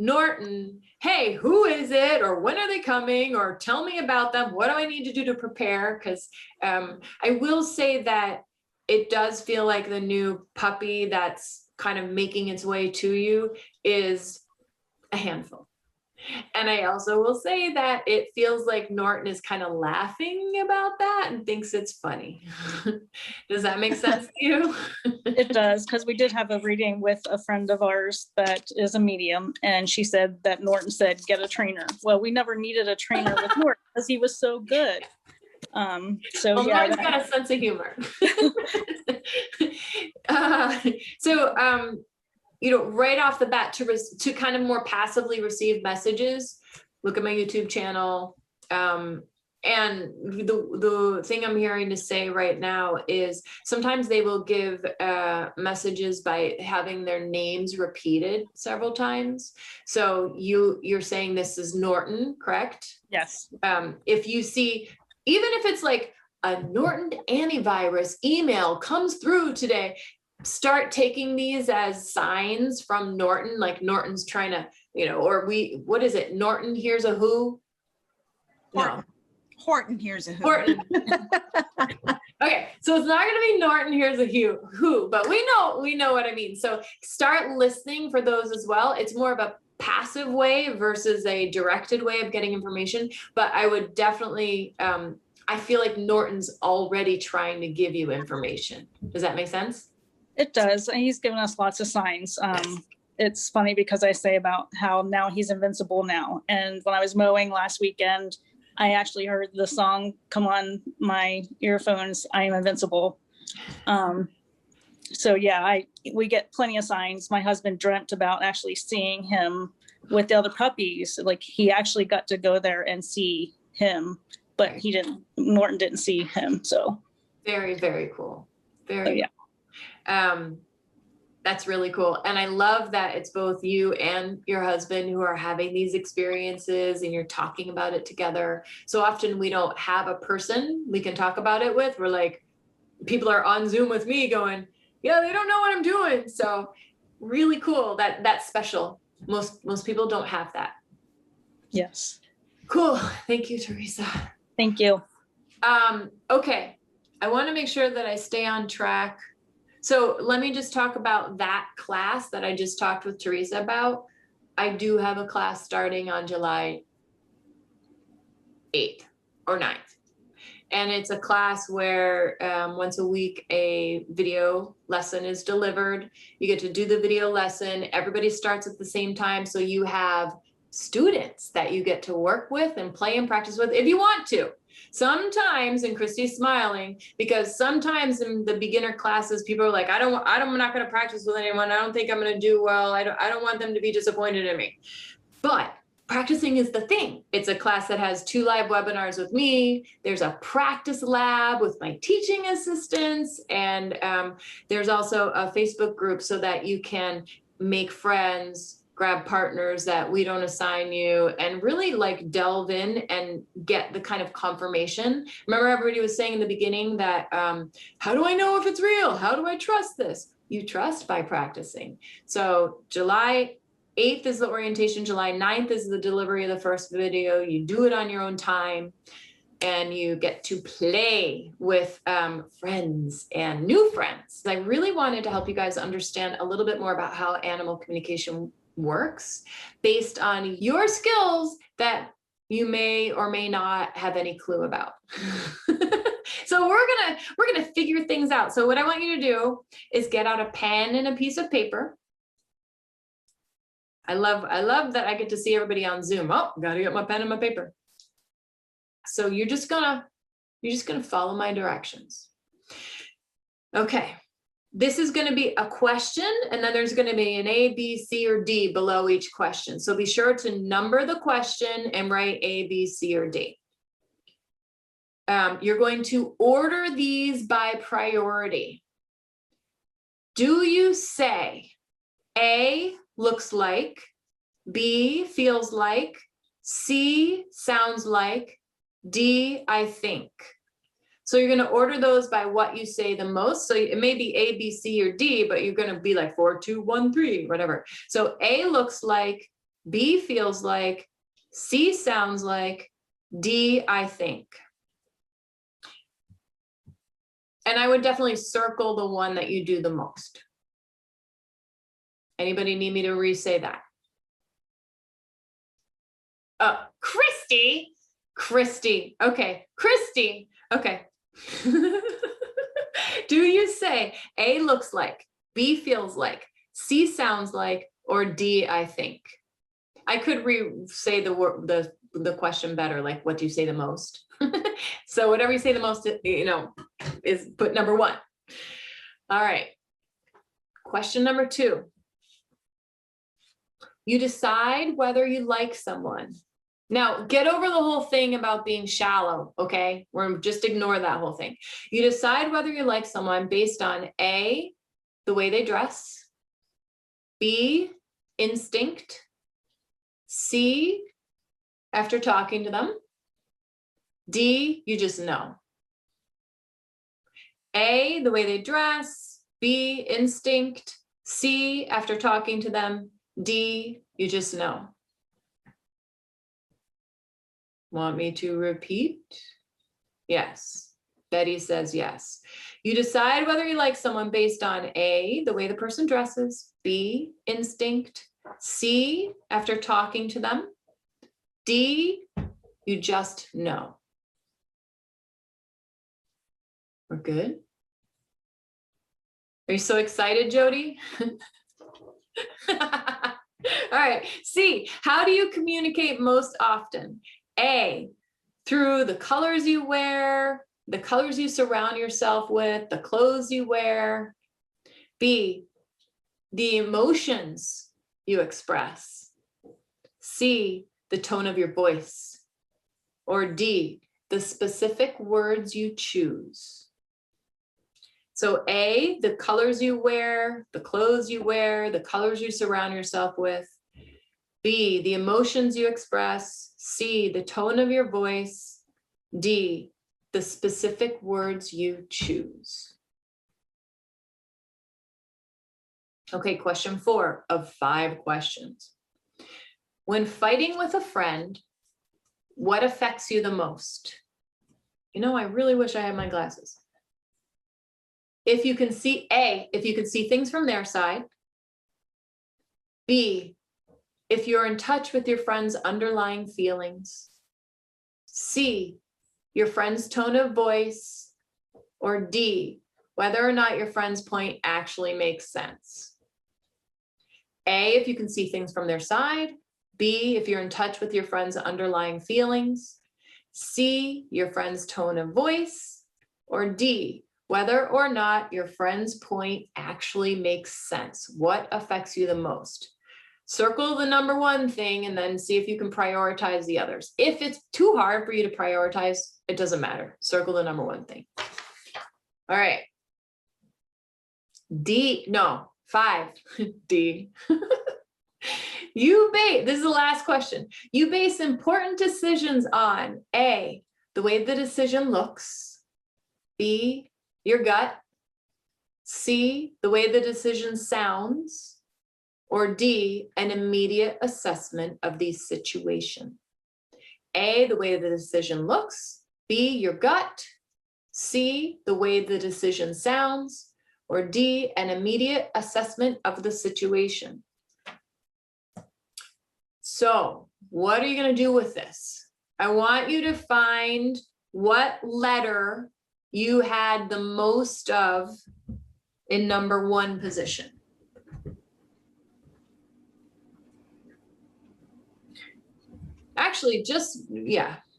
S1: Norton, hey, who is it? Or when are they coming? Or tell me about them. What do I need to do to prepare? Because I will say that it does feel like the new puppy that's kind of making its way to you is a handful. And I also will say that it feels like Norton is kind of laughing about that and thinks it's funny. Does that make sense to you?
S8: It does, because we did have a reading with a friend of ours that is a medium, and she said that Norton said, get a trainer. Well, we never needed a trainer with Norton because he was so good. So
S1: well,
S8: yeah,
S1: Norton's got a sense of humor. You know, right off the bat to kind of more passively receive messages, look at my YouTube channel. And the thing I'm hearing to say right now is sometimes they will give messages by having their names repeated several times. So you're saying this is Norton, correct?
S8: yes.
S1: If you see, even if it's like a Norton antivirus email comes through today, start taking these as signs from Norton, like Norton's trying to, you know, or what is it? Norton here's a who? No.
S2: Horton here's a who.
S1: Horton. Okay, so it's not going to be Norton here's a who, but we know what I mean. So start listening for those as well. It's more of a passive way versus a directed way of getting information, but I would definitely I feel like Norton's already trying to give you information. Does that make sense?
S8: It does. And he's given us lots of signs. It's funny because I say about how now he's invincible now. And when I was mowing last weekend, I actually heard the song come on my earphones, I Am Invincible. So yeah, we get plenty of signs. My husband dreamt about actually seeing him with the other puppies. Like he actually got to go there and see him, but Norton didn't see him. So
S1: very, very cool.
S8: Yeah.
S1: That's really cool. And I love that it's both you and your husband who are having these experiences and you're talking about it together. So often we don't have a person we can talk about it with. We're like, people are on Zoom with me going, yeah, they don't know what I'm doing. So really cool. That's special. Most people don't have that.
S8: Yes.
S1: Cool. Thank you, Teresa.
S8: Thank you.
S1: Okay. I want to make sure that I stay on track. So let me just talk about that class that I just talked with Teresa about. I do have a class starting on July 8th or 9th. And it's a class where once a week, a video lesson is delivered. You get to do the video lesson. Everybody starts at the same time. So you have students that you get to work with and play and practice with if you want to. Sometimes, and Christy's smiling, because sometimes in the beginner classes, people are like, I'm not going to practice with anyone. I don't think I'm going to do well. I don't want them to be disappointed in me. But practicing is the thing. It's a class that has 2 live webinars with me. There's a practice lab with my teaching assistants. And there's also a Facebook group so that you can make friends, grab partners that we don't assign you, and really like delve in and get the kind of confirmation. Remember everybody was saying in the beginning that, how do I know if it's real? How do I trust this? You trust by practicing. So July 8th is the orientation. July 9th is the delivery of the first video. You do it on your own time and you get to play with friends and new friends. I really wanted to help you guys understand a little bit more about how animal communication works based on your skills that you may or may not have any clue about. So we're gonna figure things out. So what I want you to do is get out a pen and a piece of paper. I love that I get to see everybody on Zoom. Oh, gotta get my pen and my paper. So you're just gonna follow my directions. Okay. This is going to be a question, and then there's going to be an A, B, C, or D below each question. So be sure to number the question and write A, B, C, or D. You're going to order these by priority. Do you say A, looks like, B, feels like, C, sounds like, D, I think? So you're going to order those by what you say the most. So it may be A, B, C, or D, but you're going to be like 4, 2, 1, 3, whatever. So A looks like, B feels like, C sounds like, D, I think. And I would definitely circle the one that you do the most. Anybody need me to re-say that? Christy. Okay, Christy. Okay. Do you say A looks like, B feels like, C sounds like, or D I think? I could re-say the question better, like what do you say the most? So whatever you say the most, is put number 1. All right. Question number 2. You decide whether you like someone. Now, get over the whole thing about being shallow, okay? Just ignore that whole thing. You decide whether you like someone based on A, the way they dress, B, instinct, C, after talking to them, D, you just know. A, the way they dress, B, instinct, C, after talking to them, D, you just know. Want me to repeat? Yes. Betty says yes. You decide whether you like someone based on A, the way the person dresses, B, instinct, C, after talking to them, D, you just know. We're good? Are you so excited, Jody? All right, C, how do you communicate most often? A, through the colors you wear, the colors you surround yourself with, the clothes you wear. B, the emotions you express. C, the tone of your voice. Or D, the specific words you choose. So A, the colors you wear, the clothes you wear, the colors you surround yourself with. B, the emotions you express. C, the tone of your voice. D, the specific words you choose. Okay, question 4 of 5 questions. When fighting with a friend, what affects you the most? You know, I really wish I had my glasses. If you can see, A, if you can see things from their side. B, if you're in touch with your friend's underlying feelings. C, your friend's tone of voice. Or D, whether or not your friend's point actually makes sense. A, if you can see things from their side. B, if you're in touch with your friend's underlying feelings. C, your friend's tone of voice. Or D, whether or not your friend's point actually makes sense. What affects you the most? Circle the number 1 thing and then see if you can prioritize the others. If it's too hard for you to prioritize, it doesn't matter. Circle the number 1 thing. All right. D, no, 5, D. This is the last question. You base important decisions on A, the way the decision looks. B, your gut. C, the way the decision sounds. Or D, an immediate assessment of the situation. A, the way the decision looks. B, your gut. C, the way the decision sounds. Or D, an immediate assessment of the situation. So what are you going to do with this? I want you to find what letter you had the most of in number 1 position. Actually,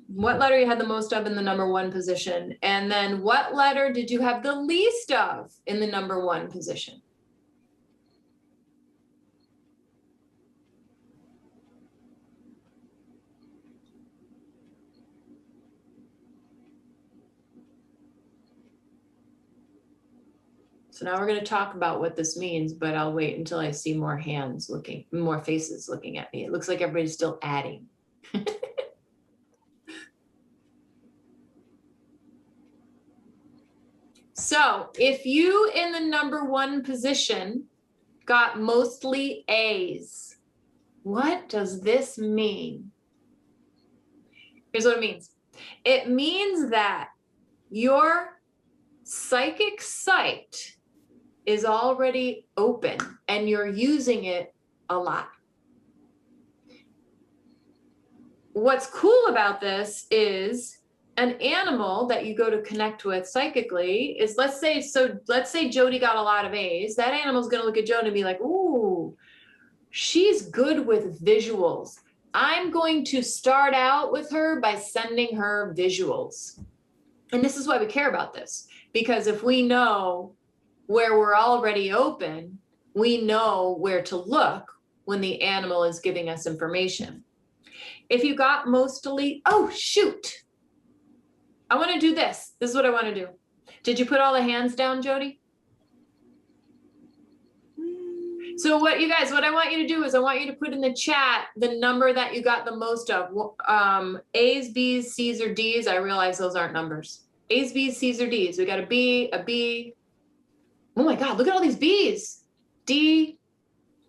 S1: what letter you had the most of in the number 1 position, and then what letter did you have the least of in the number 1 position? So now we're going to talk about what this means, but I'll wait until I see more faces looking at me. It looks like everybody's still adding. So if you in the number 1 position got mostly A's, what does this mean? Here's what it means. It means that your psychic sight is already open and you're using it a lot. What's cool about this is an animal that you go to connect with psychically is, let's say Jody got a lot of A's. That animal's going to look at Jody and be like, ooh, she's good with visuals. I'm going to start out with her by sending her visuals. And this is why we care about this, because if we know where we're already open, we know where to look when the animal is giving us information. If you got mostly, oh, shoot. I want to do this. This is what I want to do. Did you put all the hands down, Jody? So what I want you to do is I want you to put in the chat the number that you got the most of. A's, B's, C's, or D's. I realize those aren't numbers. A's, B's, C's, or D's. We got a B. Oh my God, look at all these B's. D,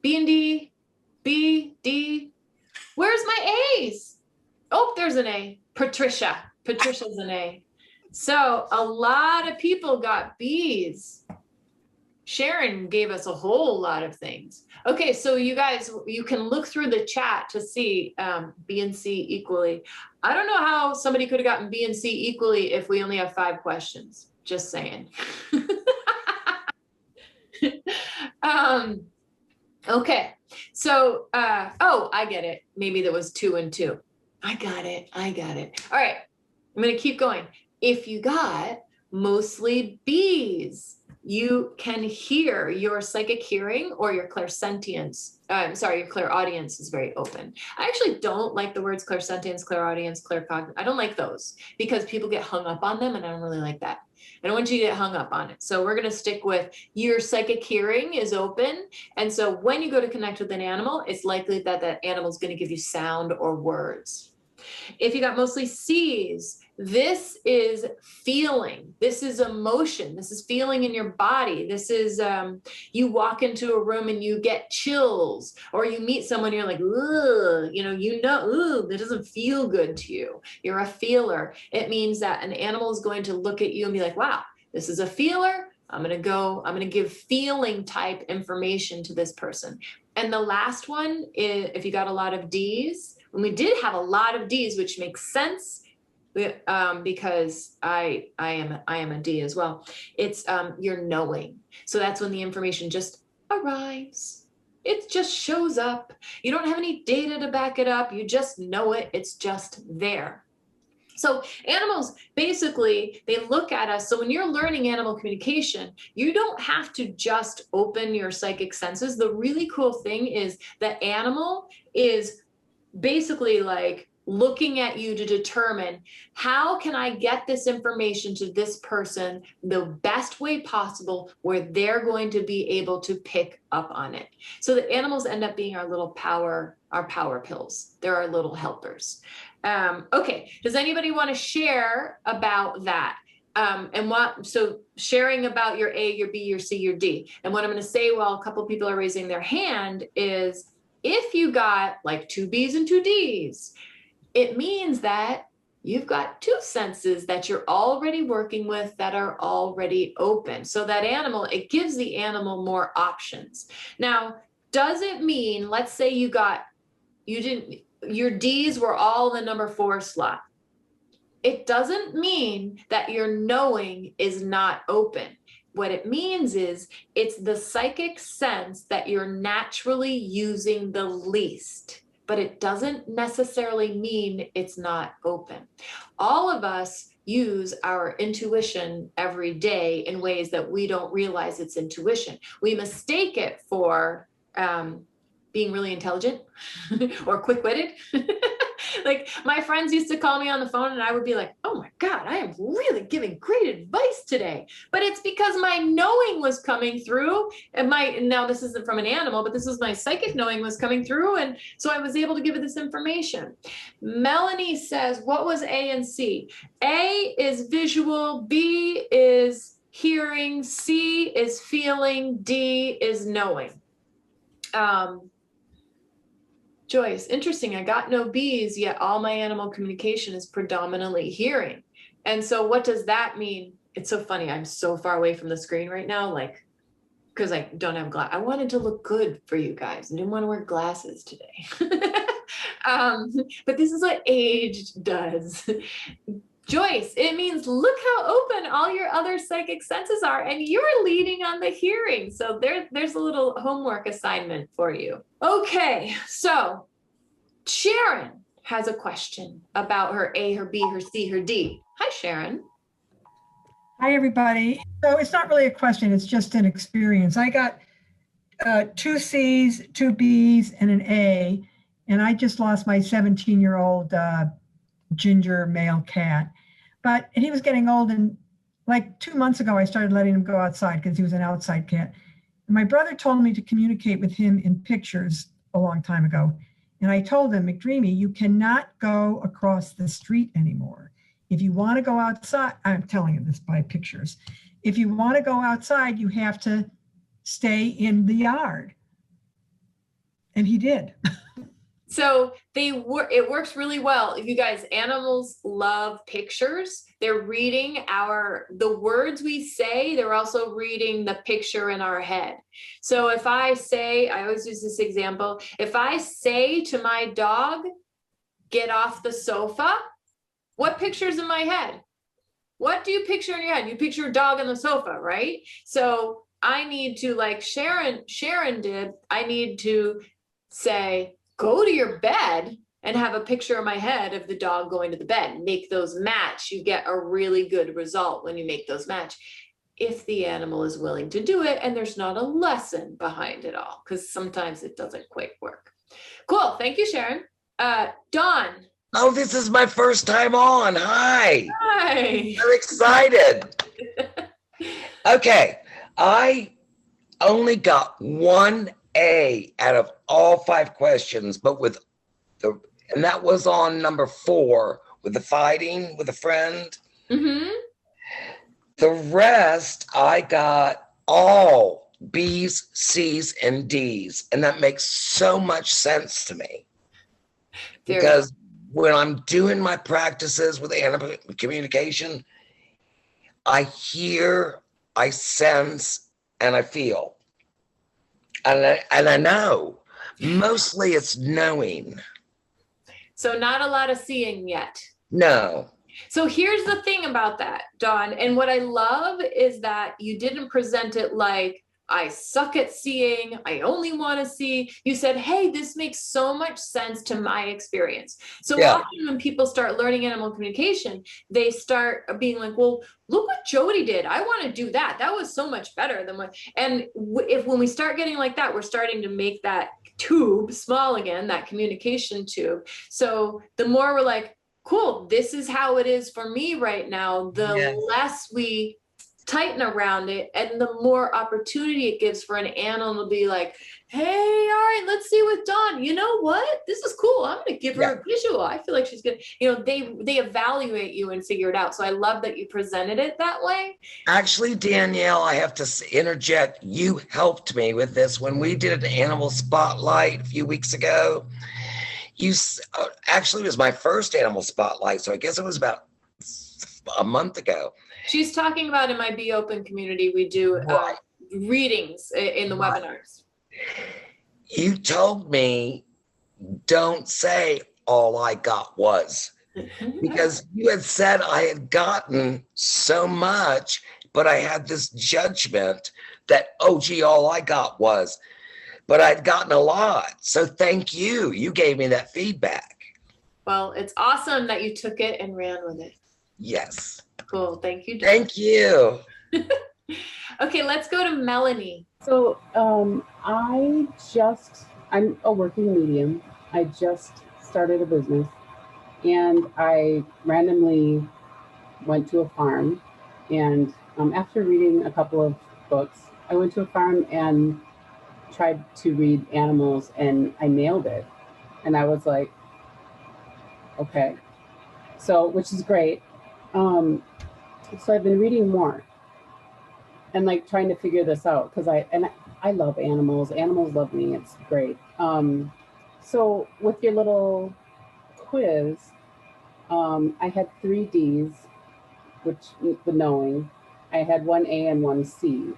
S1: B and D, B, D. Where's my A's? Oh, there's an A. Patricia's an A. So a lot of people got B's. Sharon gave us a whole lot of things. Okay, so you guys, you can look through the chat to see B and C equally. I don't know how somebody could have gotten B and C equally if we only have 5 questions. Just saying. Okay. So, oh, I get it. Maybe there was 2 and 2. I got it. All right. I'm going to keep going. If you got mostly B's, you can hear your psychic hearing or your clairsentience. Your clairaudience is very open. I actually don't like the words clairsentience, clairaudience, claircognition. I don't like those because people get hung up on them, and I don't really like that. I don't want you to get hung up on it. So we're going to stick with your psychic hearing is open. And so when you go to connect with an animal, it's likely that that animal is going to give you sound or words. If you got mostly C's, this is feeling. This is emotion. This is feeling in your body. This is you walk into a room and you get chills, or you meet someone, you're like, ugh, ooh, that doesn't feel good to you. You're a feeler. It means that an animal is going to look at you and be like, wow, this is a feeler. I'm going to give feeling type information to this person. And the last one is, if you got a lot of D's, and we did have a lot of D's, which makes sense because I am a D as well. It's your knowing. So that's when the information just arrives. It just shows up. You don't have any data to back it up. You just know it. It's just there. So animals, basically, they look at us. So when you're learning animal communication, you don't have to just open your psychic senses. The really cool thing is that animal is basically like looking at you to determine, how can I get this information to this person the best way possible where they're going to be able to pick up on it. So the animals end up being our power pills. They're our little helpers. Okay, does anybody want to share about that? So sharing about your A, your B, your C, your D. And what I'm going to say while a couple people are raising their hand is, if you got like 2 B's and 2 D's, it means that you've got 2 senses that you're already working with that are already open. So that animal, it gives the animal more options. Now, does it mean, let's say your D's were all in the number 4 slot. It doesn't mean that your knowing is not open. What it means is it's the psychic sense that you're naturally using the least, but it doesn't necessarily mean it's not open. All of us use our intuition every day in ways that we don't realize it's intuition. We mistake it for being really intelligent or quick-witted. Like my friends used to call me on the phone and I would be like, oh my God, I am really giving great advice today. But it's because my knowing was coming through, and now this isn't from an animal, but this is my psychic knowing was coming through. And so I was able to give it this information. Melanie says, what was A and C? A is visual, B is hearing, C is feeling, D is knowing. Joyce, interesting. I got no B's, yet all my animal communication is predominantly hearing. And so what does that mean? It's so funny. I'm so far away from the screen right now, like, because I don't have glasses. I wanted to look good for you guys. I didn't want to wear glasses today. But this is what age does. Joyce, it means look how open all your other psychic senses are, and you're leading on the hearing. So there's a little homework assignment for you. Okay, so Sharon has a question about her A, her B, her C, her D. Hi, Sharon.
S9: Hi, everybody. So it's not really a question, it's just an experience. I got 2 C's, 2 B's, and an A, and I just lost my 17-year-old ginger male cat. And he was getting old, and like 2 months ago, I started letting him go outside because he was an outside cat. And my brother told me to communicate with him in pictures a long time ago. And I told him, McDreamy, you cannot go across the street anymore. If you want to go outside, I'm telling him this by pictures. If you want to go outside, you have to stay in the yard. And he did.
S1: So it works really well. You guys, animals love pictures. They're reading the words we say, they're also reading the picture in our head. So if I say, I always use this example, if I say to my dog, get off the sofa, what picture's in my head? what do you picture in your head? You picture a dog on the sofa, right? So I need to, like Sharon did, I need to say, go to your bed and have a picture in my head of the dog going to the bed. Make those match. You get a really good result when you make those match. If the animal is willing to do it and there's not a lesson behind it all, because sometimes it doesn't quite work. Cool. Thank you, Sharon. Dawn.
S10: Oh, this is my first time on. Hi.
S1: Hi.
S10: I'm excited. Okay. I only got 1A out of all 5 questions, but and that was on number 4 with the fighting with a friend.
S1: Mm-hmm.
S10: The rest, I got all B's, C's, and D's. And that makes so much sense to me. Because when I'm doing my practices with animal communication, I hear, I sense, and I feel. And I know. Mostly it's knowing.
S1: So not a lot of seeing yet.
S10: No.
S1: So here's the thing about that, Dawn. And what I love is that you didn't present it like, I suck at seeing, I only want to see. You said, hey, this makes so much sense to my experience. So often when people start learning animal communication, they start being like, well, look what Jody did. I want to do that. That was so much better than what. And when we start getting like that, we're starting to make that tube small again, that communication tube. So the more we're like, cool, this is how it is for me right now, the less we tighten around it and the more opportunity it gives for an animal to be like, hey, all right, let's see with Dawn. You know what? This is cool. I'm going to give her a visual. I feel like she's good. You know, they evaluate you and figure it out. So I love that you presented it that way. Actually,
S10: Danielle, I have to interject. You helped me with this when we did an animal spotlight a few weeks ago. You actually, it was my first animal spotlight, so I guess it was about a month ago.
S1: She's talking about in my Be Open community, we do readings in the webinars.
S10: You told me, don't say all I got was, because you had said I had gotten so much, but I had this judgment that, oh, gee, all I got was. But I'd gotten a lot. So thank you. You gave me that feedback.
S1: Well, it's awesome that you took it and ran with it.
S10: Yes.
S1: Cool. Thank you, Dawn.
S10: Thank you.
S1: Okay, let's go to Melanie.
S11: So I'm a working medium. I just started a business and I randomly went to a farm. And after reading a couple of books, I went to a farm and tried to read animals and I nailed it. And I was like, okay, so, which is great. So I've been reading more and like trying to figure this out because I love animals. Animals love me. It's great. So with your little quiz, I had 3 Ds, which the knowing. I had 1A and 1C.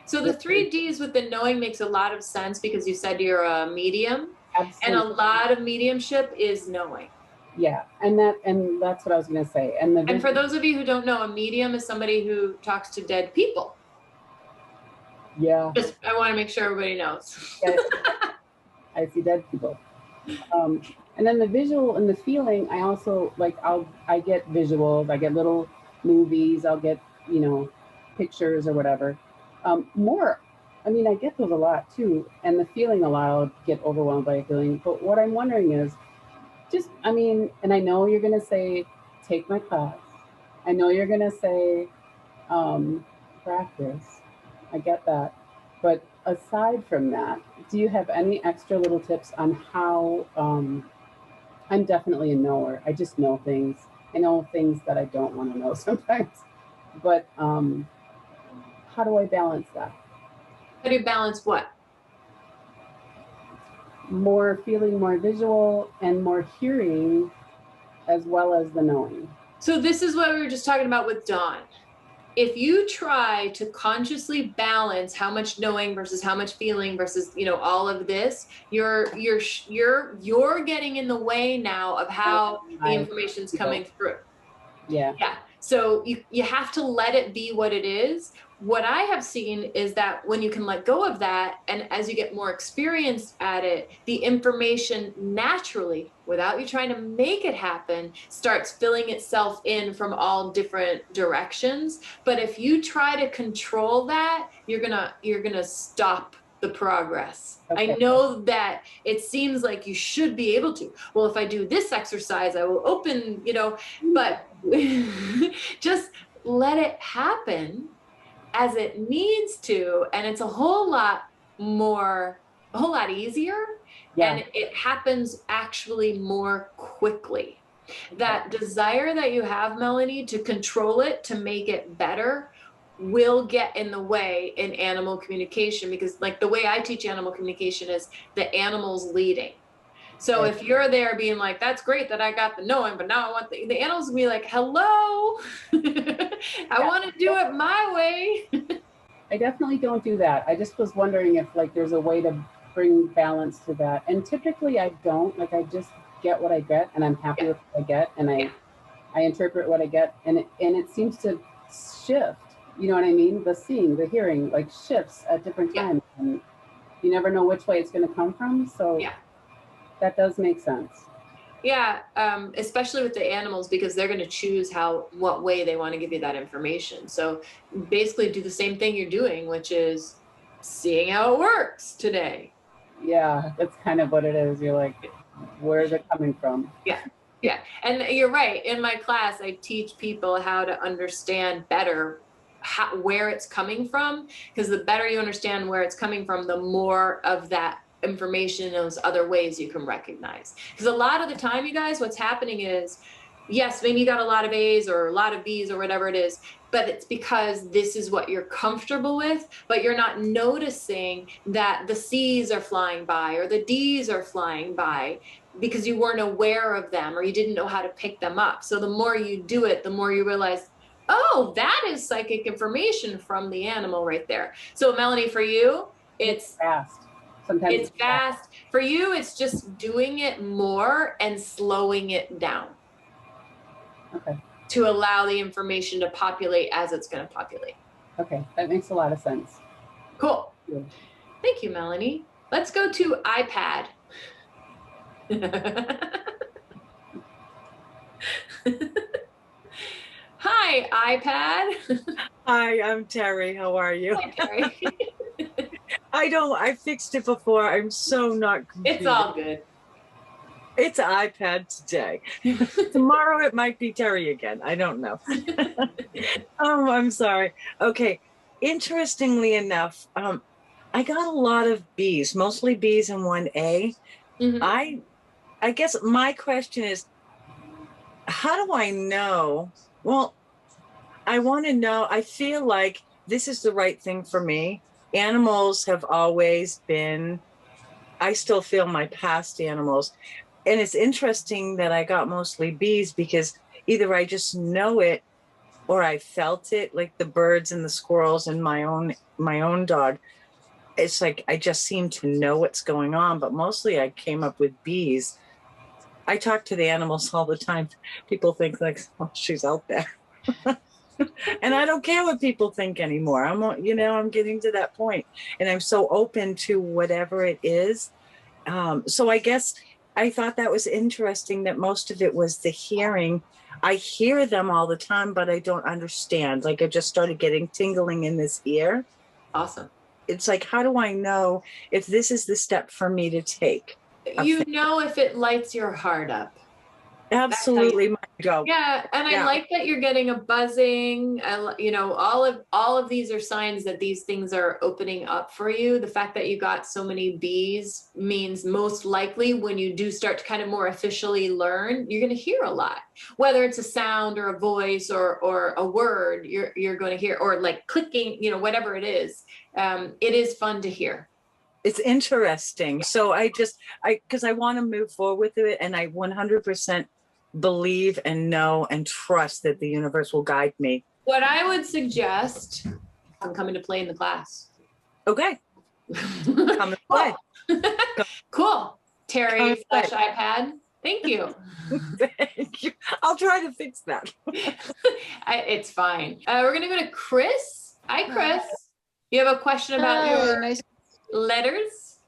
S1: So the 3 Ds with the knowing makes a lot of sense because you said you're a medium.
S11: Absolutely.
S1: And a lot of mediumship is knowing.
S11: Yeah, and that's what I was going to say. And
S1: for those of you who don't know, a medium is somebody who talks to dead people.
S11: Yeah.
S1: I want to make sure everybody knows.
S11: I see dead people. And then the visual and the feeling, I also like, I get visuals, I get little movies, I'll get, pictures or whatever. I get those a lot too. And the feeling a lot, I'll get overwhelmed by a feeling. But what I'm wondering is, and I know you're going to say, take my class. I know you're going to say, practice. I get that. But aside from that, do you have any extra little tips on how, I'm definitely a knower. I just know things. I know things that I don't want to know sometimes. But how do I balance that?
S1: How do you balance what?
S11: More feeling, more visual, and more hearing, as well as the knowing.
S1: So this is what we were just talking about with Dawn. If you try to consciously balance how much knowing versus how much feeling versus, all of this, you're getting in the way now of how the information's coming through.
S11: Yeah.
S1: Yeah. So you have to let it be what it is. What I have seen is that when you can let go of that, and as you get more experienced at it, the information naturally, without you trying to make it happen, starts filling itself in from all different directions. But if you try to control that, you're gonna stop the progress.
S11: Okay.
S1: I know that it seems like you should be able to. Well, if I do this exercise, I will open, but just let it happen as it needs to, and it's a whole lot easier,
S11: Yeah.
S1: and it happens actually more quickly. That desire that you have, Melanie, to control it, to make it better, will get in the way in animal communication, because like the way I teach animal communication is the animal's leading. So if you're there being like, that's great that I got the knowing, but now I want the animals to be like, hello, I want to do it my way.
S11: I definitely don't do that. I just was wondering if like there's a way to bring balance to that. And typically I don't, like I just get what I get and I'm happy with what I get, and I interpret what I get, and it seems to shift. You know what I mean? The seeing, the hearing like shifts at different times, and you never know which way it's going to come from. So that does make sense.
S1: Yeah, especially with the animals, because they're going to choose what way they want to give you that information. So basically do the same thing you're doing, which is seeing how it works today.
S11: Yeah, that's kind of what it is. You're like, where's it coming from?
S1: Yeah. And you're right. In my class, I teach people how to understand better where it's coming from, because the better you understand where it's coming from, the more of that information in those other ways you can recognize. Because a lot of the time, you guys, what's happening is, yes, maybe you got a lot of A's or a lot of B's or whatever it is, but it's because this is what you're comfortable with, but you're not noticing that the C's are flying by or the D's are flying by because you weren't aware of them or you didn't know how to pick them up. So the more you do it, the more you realize, oh, that is psychic information from the animal right there. So Melanie, for you, it's
S11: fast. Sometimes
S1: it's fast. For you, it's just doing it more and slowing it down.
S11: Okay.
S1: To allow the information to populate as it's going to populate.
S11: Okay, that makes a lot of sense.
S1: Cool.
S11: Yeah.
S1: Thank you, Melanie. Let's go to iPad. Hi, iPad.
S12: Hi, I'm Terry. How are you?
S1: Hi, Terry.
S12: I fixed it before. I'm so not confused.
S1: It's all good.
S12: It's iPad today. Tomorrow it might be Terry again. I don't know. Oh, I'm sorry. Okay. Interestingly enough, I got a lot of B's, mostly B's and one A. Mm-hmm. I guess my question is, how do I know? Well, I want to know, I feel like this is the right thing for me. Animals have always been, I still feel my past animals. And it's interesting that I got mostly B's because either I just know it or I felt it, like the birds and the squirrels and my own dog. It's like I just seem to know what's going on, but mostly I came up with B's. I talk to the animals all the time. People think like, oh, she's out there. And I don't care what people think anymore. I'm getting to that point, and I'm so open to whatever it is. So I guess I thought that was interesting that most of it was the hearing. I hear them all the time, but I don't understand. Like I just started getting tingling in this ear.
S1: Awesome.
S12: It's like, how do I know if this is the step for me to take?
S1: You know if it lights your heart up.
S12: Absolutely, my job.
S1: Yeah, and I like that you're getting a buzzing. All of these are signs that these things are opening up for you. The fact that you got so many B's means most likely when you do start to kind of more officially learn, you're going to hear a lot. Whether it's a sound or a voice or a word, you're going to hear, or like clicking, whatever it is. It is fun to hear.
S12: It's interesting. So because I want to move forward with it, and I 100% believe and know and trust that the universe will guide me.
S1: What I would suggest, I'm coming to play in the class.
S12: Okay. Come and play.
S1: Cool. Terry / iPad. Thank you.
S12: Thank you. I'll try to fix that.
S1: It's fine. We're gonna go to Chris. Hi, Chris. You have a question about your letters?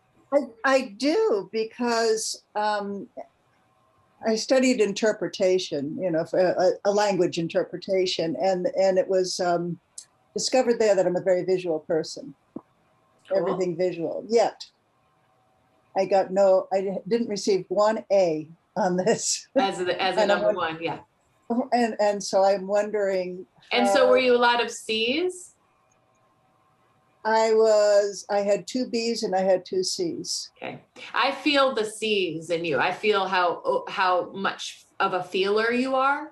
S13: I do, because I studied interpretation, for a language interpretation, and it was discovered there that I'm a very visual person.
S1: Cool.
S13: Everything visual. Yet I didn't receive one A on this.
S1: As a number one, yeah.
S13: And so I'm wondering.
S1: And so were you a lot of C's?
S13: I had 2 B's and I had 2 C's.
S1: Okay. I feel the C's in you. I feel how much of a feeler you are.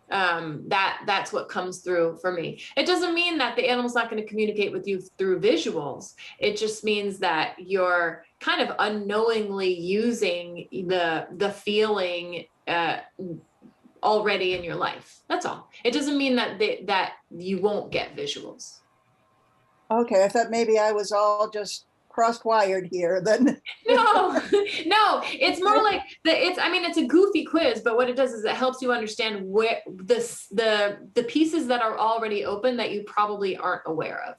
S1: That's what comes through for me. It doesn't mean that the animal's not going to communicate with you through visuals. It just means that you're kind of unknowingly using the feeling already in your life. That's all. It doesn't mean that that you won't get visuals.
S13: Okay, I thought maybe I was all just cross-wired here then.
S1: No, it's more like it's a goofy quiz, but what it does is it helps you understand where the pieces that are already open that you probably aren't aware of.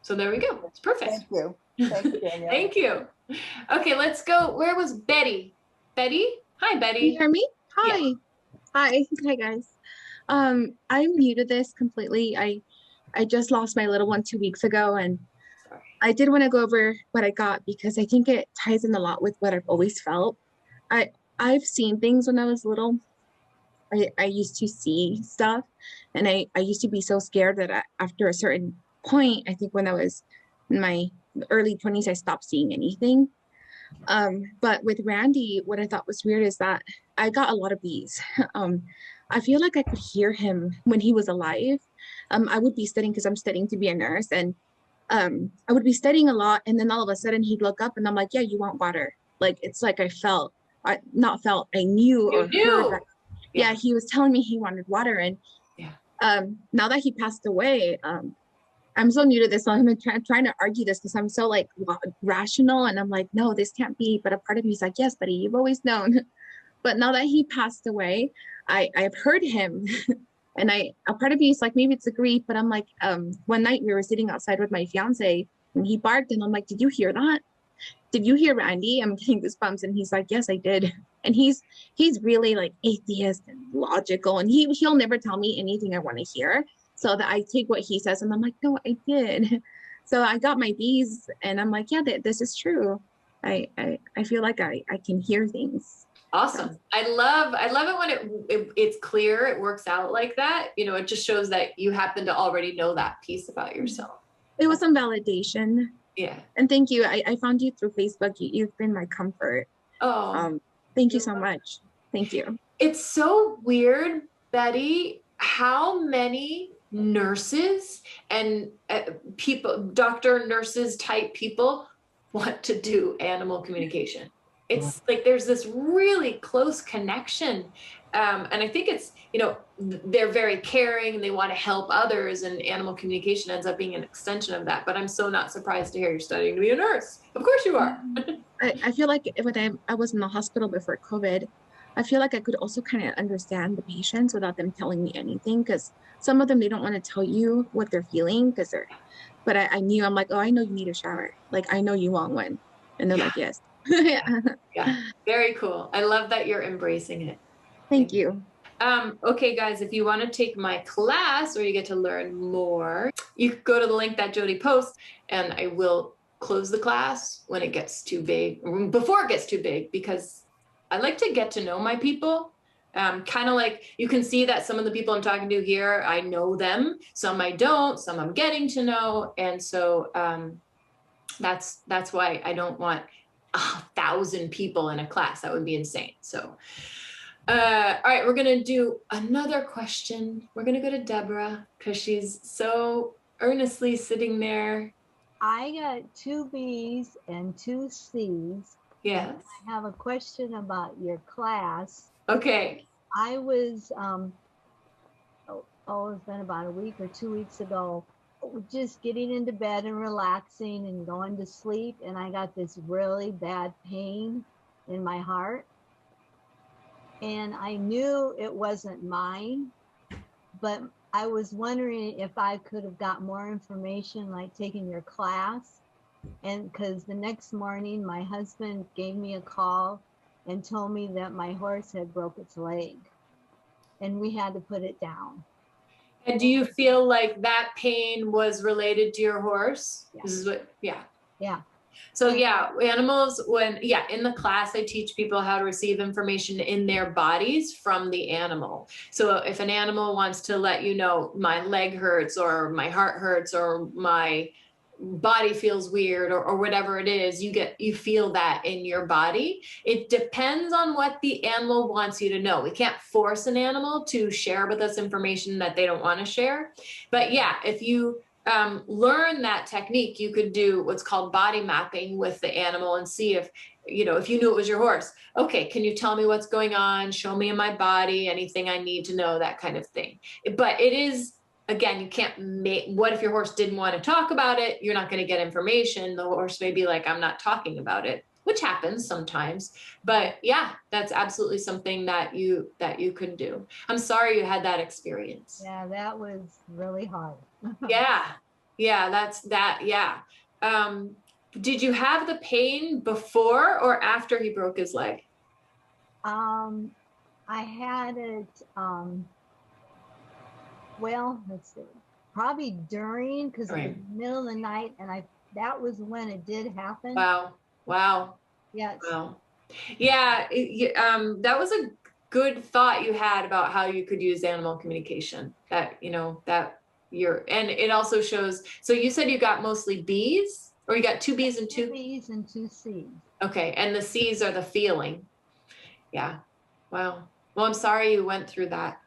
S1: So there we go. It's perfect.
S13: Thank you. Thank you, Danielle.
S1: Thank you. Okay, let's go. Where was Betty? Betty? Hi, Betty.
S14: Can you hear me? Hi.
S1: Yeah.
S14: Hi guys. I'm new to this completely. I just lost my little one 2 weeks ago, and I did want to go over what I got because I think it ties in a lot with what I've always felt. I've seen things when I was little. I used to see stuff, and I used to be so scared that after a certain point, I think when I was in my early 20s, I stopped seeing anything. But with Randy, what I thought was weird is that I got a lot of B's. I feel like I could hear him when he was alive. I would be studying because I'm studying to be a nurse, and I would be studying a lot, and then all of a sudden he'd look up and I'm like, yeah, you want water. Like, it's like I knew or heard that, yeah, he was telling me he wanted water. And now that he passed away, I'm so new to this, so I'm trying to argue this because I'm so like rational, and I'm like, no, this can't be. But a part of me is like, yes, buddy, you've always known. But now that he passed away, I've heard him. And a part of me is like, maybe it's a grief, but I'm like, one night we were sitting outside with my fiance and he barked, and I'm like, did you hear that? Did you hear Randy? I'm getting goosebumps. And he's like, yes, I did. And he's really like atheist and logical, and he'll never tell me anything I want to hear. So that I take what he says and I'm like, no, I did. So I got my B's and I'm like, yeah, this is true. I feel like I can hear things.
S1: Awesome. I love it when it's clear, it works out like that. It just shows that you happen to already know that piece about yourself.
S14: It was some validation.
S1: Yeah.
S14: And thank you. I found you through Facebook. You've been my comfort.
S1: Oh,
S14: thank you so much. Thank you.
S1: It's so weird, Betty, how many nurses and doctor, nurses type people want to do animal communication. It's like there's this really close connection. And I think it's, they're very caring and they want to help others, and animal communication ends up being an extension of that. But I'm so not surprised to hear you're studying to be a nurse. Of course you are.
S14: I feel like when I was in the hospital before COVID, I feel like I could also kind of understand the patients without them telling me anything, because some of them, they don't want to tell you what they're feeling but I knew, I'm like, oh, I know you need a shower. Like, I know you want one. And they're like, yes.
S1: Yeah, very cool. I love that you're embracing it.
S14: Thank you.
S1: Okay, guys, if you want to take my class or you get to learn more, you can go to the link that Jody posts, and I will close the class when it gets too big, before it gets too big, because I like to get to know my people. Kind of like you can see that some of the people I'm talking to here, I know them, some I don't, some I'm getting to know. And so that's why I don't want 1,000 people in a class. That would be insane. So, all right, we're going to do another question. We're going to go to Deborah because she's so earnestly sitting there.
S15: I got 2 B's and 2 C's.
S1: Yes.
S15: I have a question about your class.
S1: Okay.
S15: I was, it's been about a week or 2 weeks ago, just getting into bed and relaxing and going to sleep. And I got this really bad pain in my heart. and I knew it wasn't mine, but I was wondering if I could have got more information, like taking your class. And because the next morning, my husband gave me a call and told me that my horse had broke its leg and we had to put it down.
S1: And do you feel like that pain was related to your horse?
S15: Yeah.
S1: This is what, yeah.
S15: Yeah.
S1: So yeah, animals, in the class, I teach people how to receive information in their bodies from the animal. So if an animal wants to let you know, my leg hurts or my heart hurts or my body feels weird or whatever it is, you feel that in your body. It depends on what the animal wants you to know. We can't force an animal to share with us information that they don't want to share. But yeah, if you learn that technique, you could do what's called body mapping with the animal and see if you knew it was your horse. Okay, can you tell me what's going on? Show me in my body, anything I need to know, that kind of thing. But it is, again, you can't what if your horse didn't want to talk about it? You're not going to get information. The horse may be like, I'm not talking about it, which happens sometimes. But yeah, that's absolutely something that you could do. I'm sorry you had that experience.
S15: Yeah, that was really hard.
S1: Yeah, yeah. Did you have the pain before or after he broke his leg?
S15: I had it, well, let's see, probably during, because it was the middle of the night, and that was when it did happen.
S1: Wow.
S15: Yes.
S1: Wow. Yeah, that was a good thought you had about how you could use animal communication. And it also shows, so you said you got mostly B's, or you got 2 B's and 2
S15: B's and 2 C's.
S1: Okay, and the C's are the feeling. Yeah. Wow. Well, I'm sorry you went through that.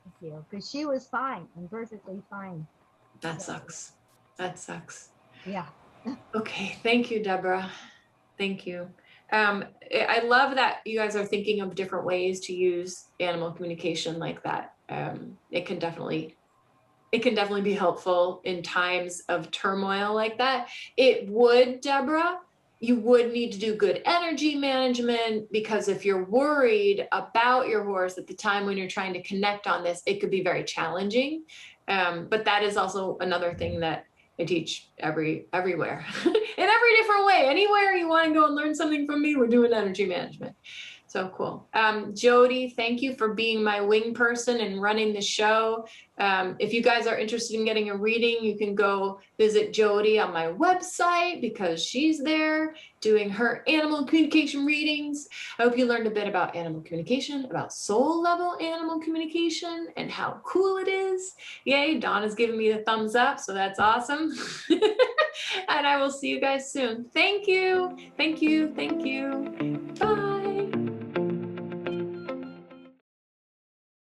S15: Thank you. Because she was fine and perfectly fine.
S1: That sucks. That sucks.
S15: Yeah.
S1: Okay. Thank you, Deborah. Thank you. I love that you guys are thinking of different ways to use animal communication like that. It can definitely be helpful in times of turmoil like that. It would, Deborah, you would need to do good energy management, because if you're worried about your horse at the time when you're trying to connect on this, it could be very challenging. But that is also another thing that I teach everywhere in every different way. Anywhere you want to go and learn something from me, we're doing energy management. So cool. Jody, thank you for being my wing person and running the show. If you guys are interested in getting a reading, you can go visit Jody on my website, because she's there doing her animal communication readings. I hope you learned a bit about animal communication, about soul level animal communication, and how cool it is. Yay, Donna's giving me the thumbs up, so that's awesome. And I will see you guys soon. Thank you. Thank you. Thank you. Bye.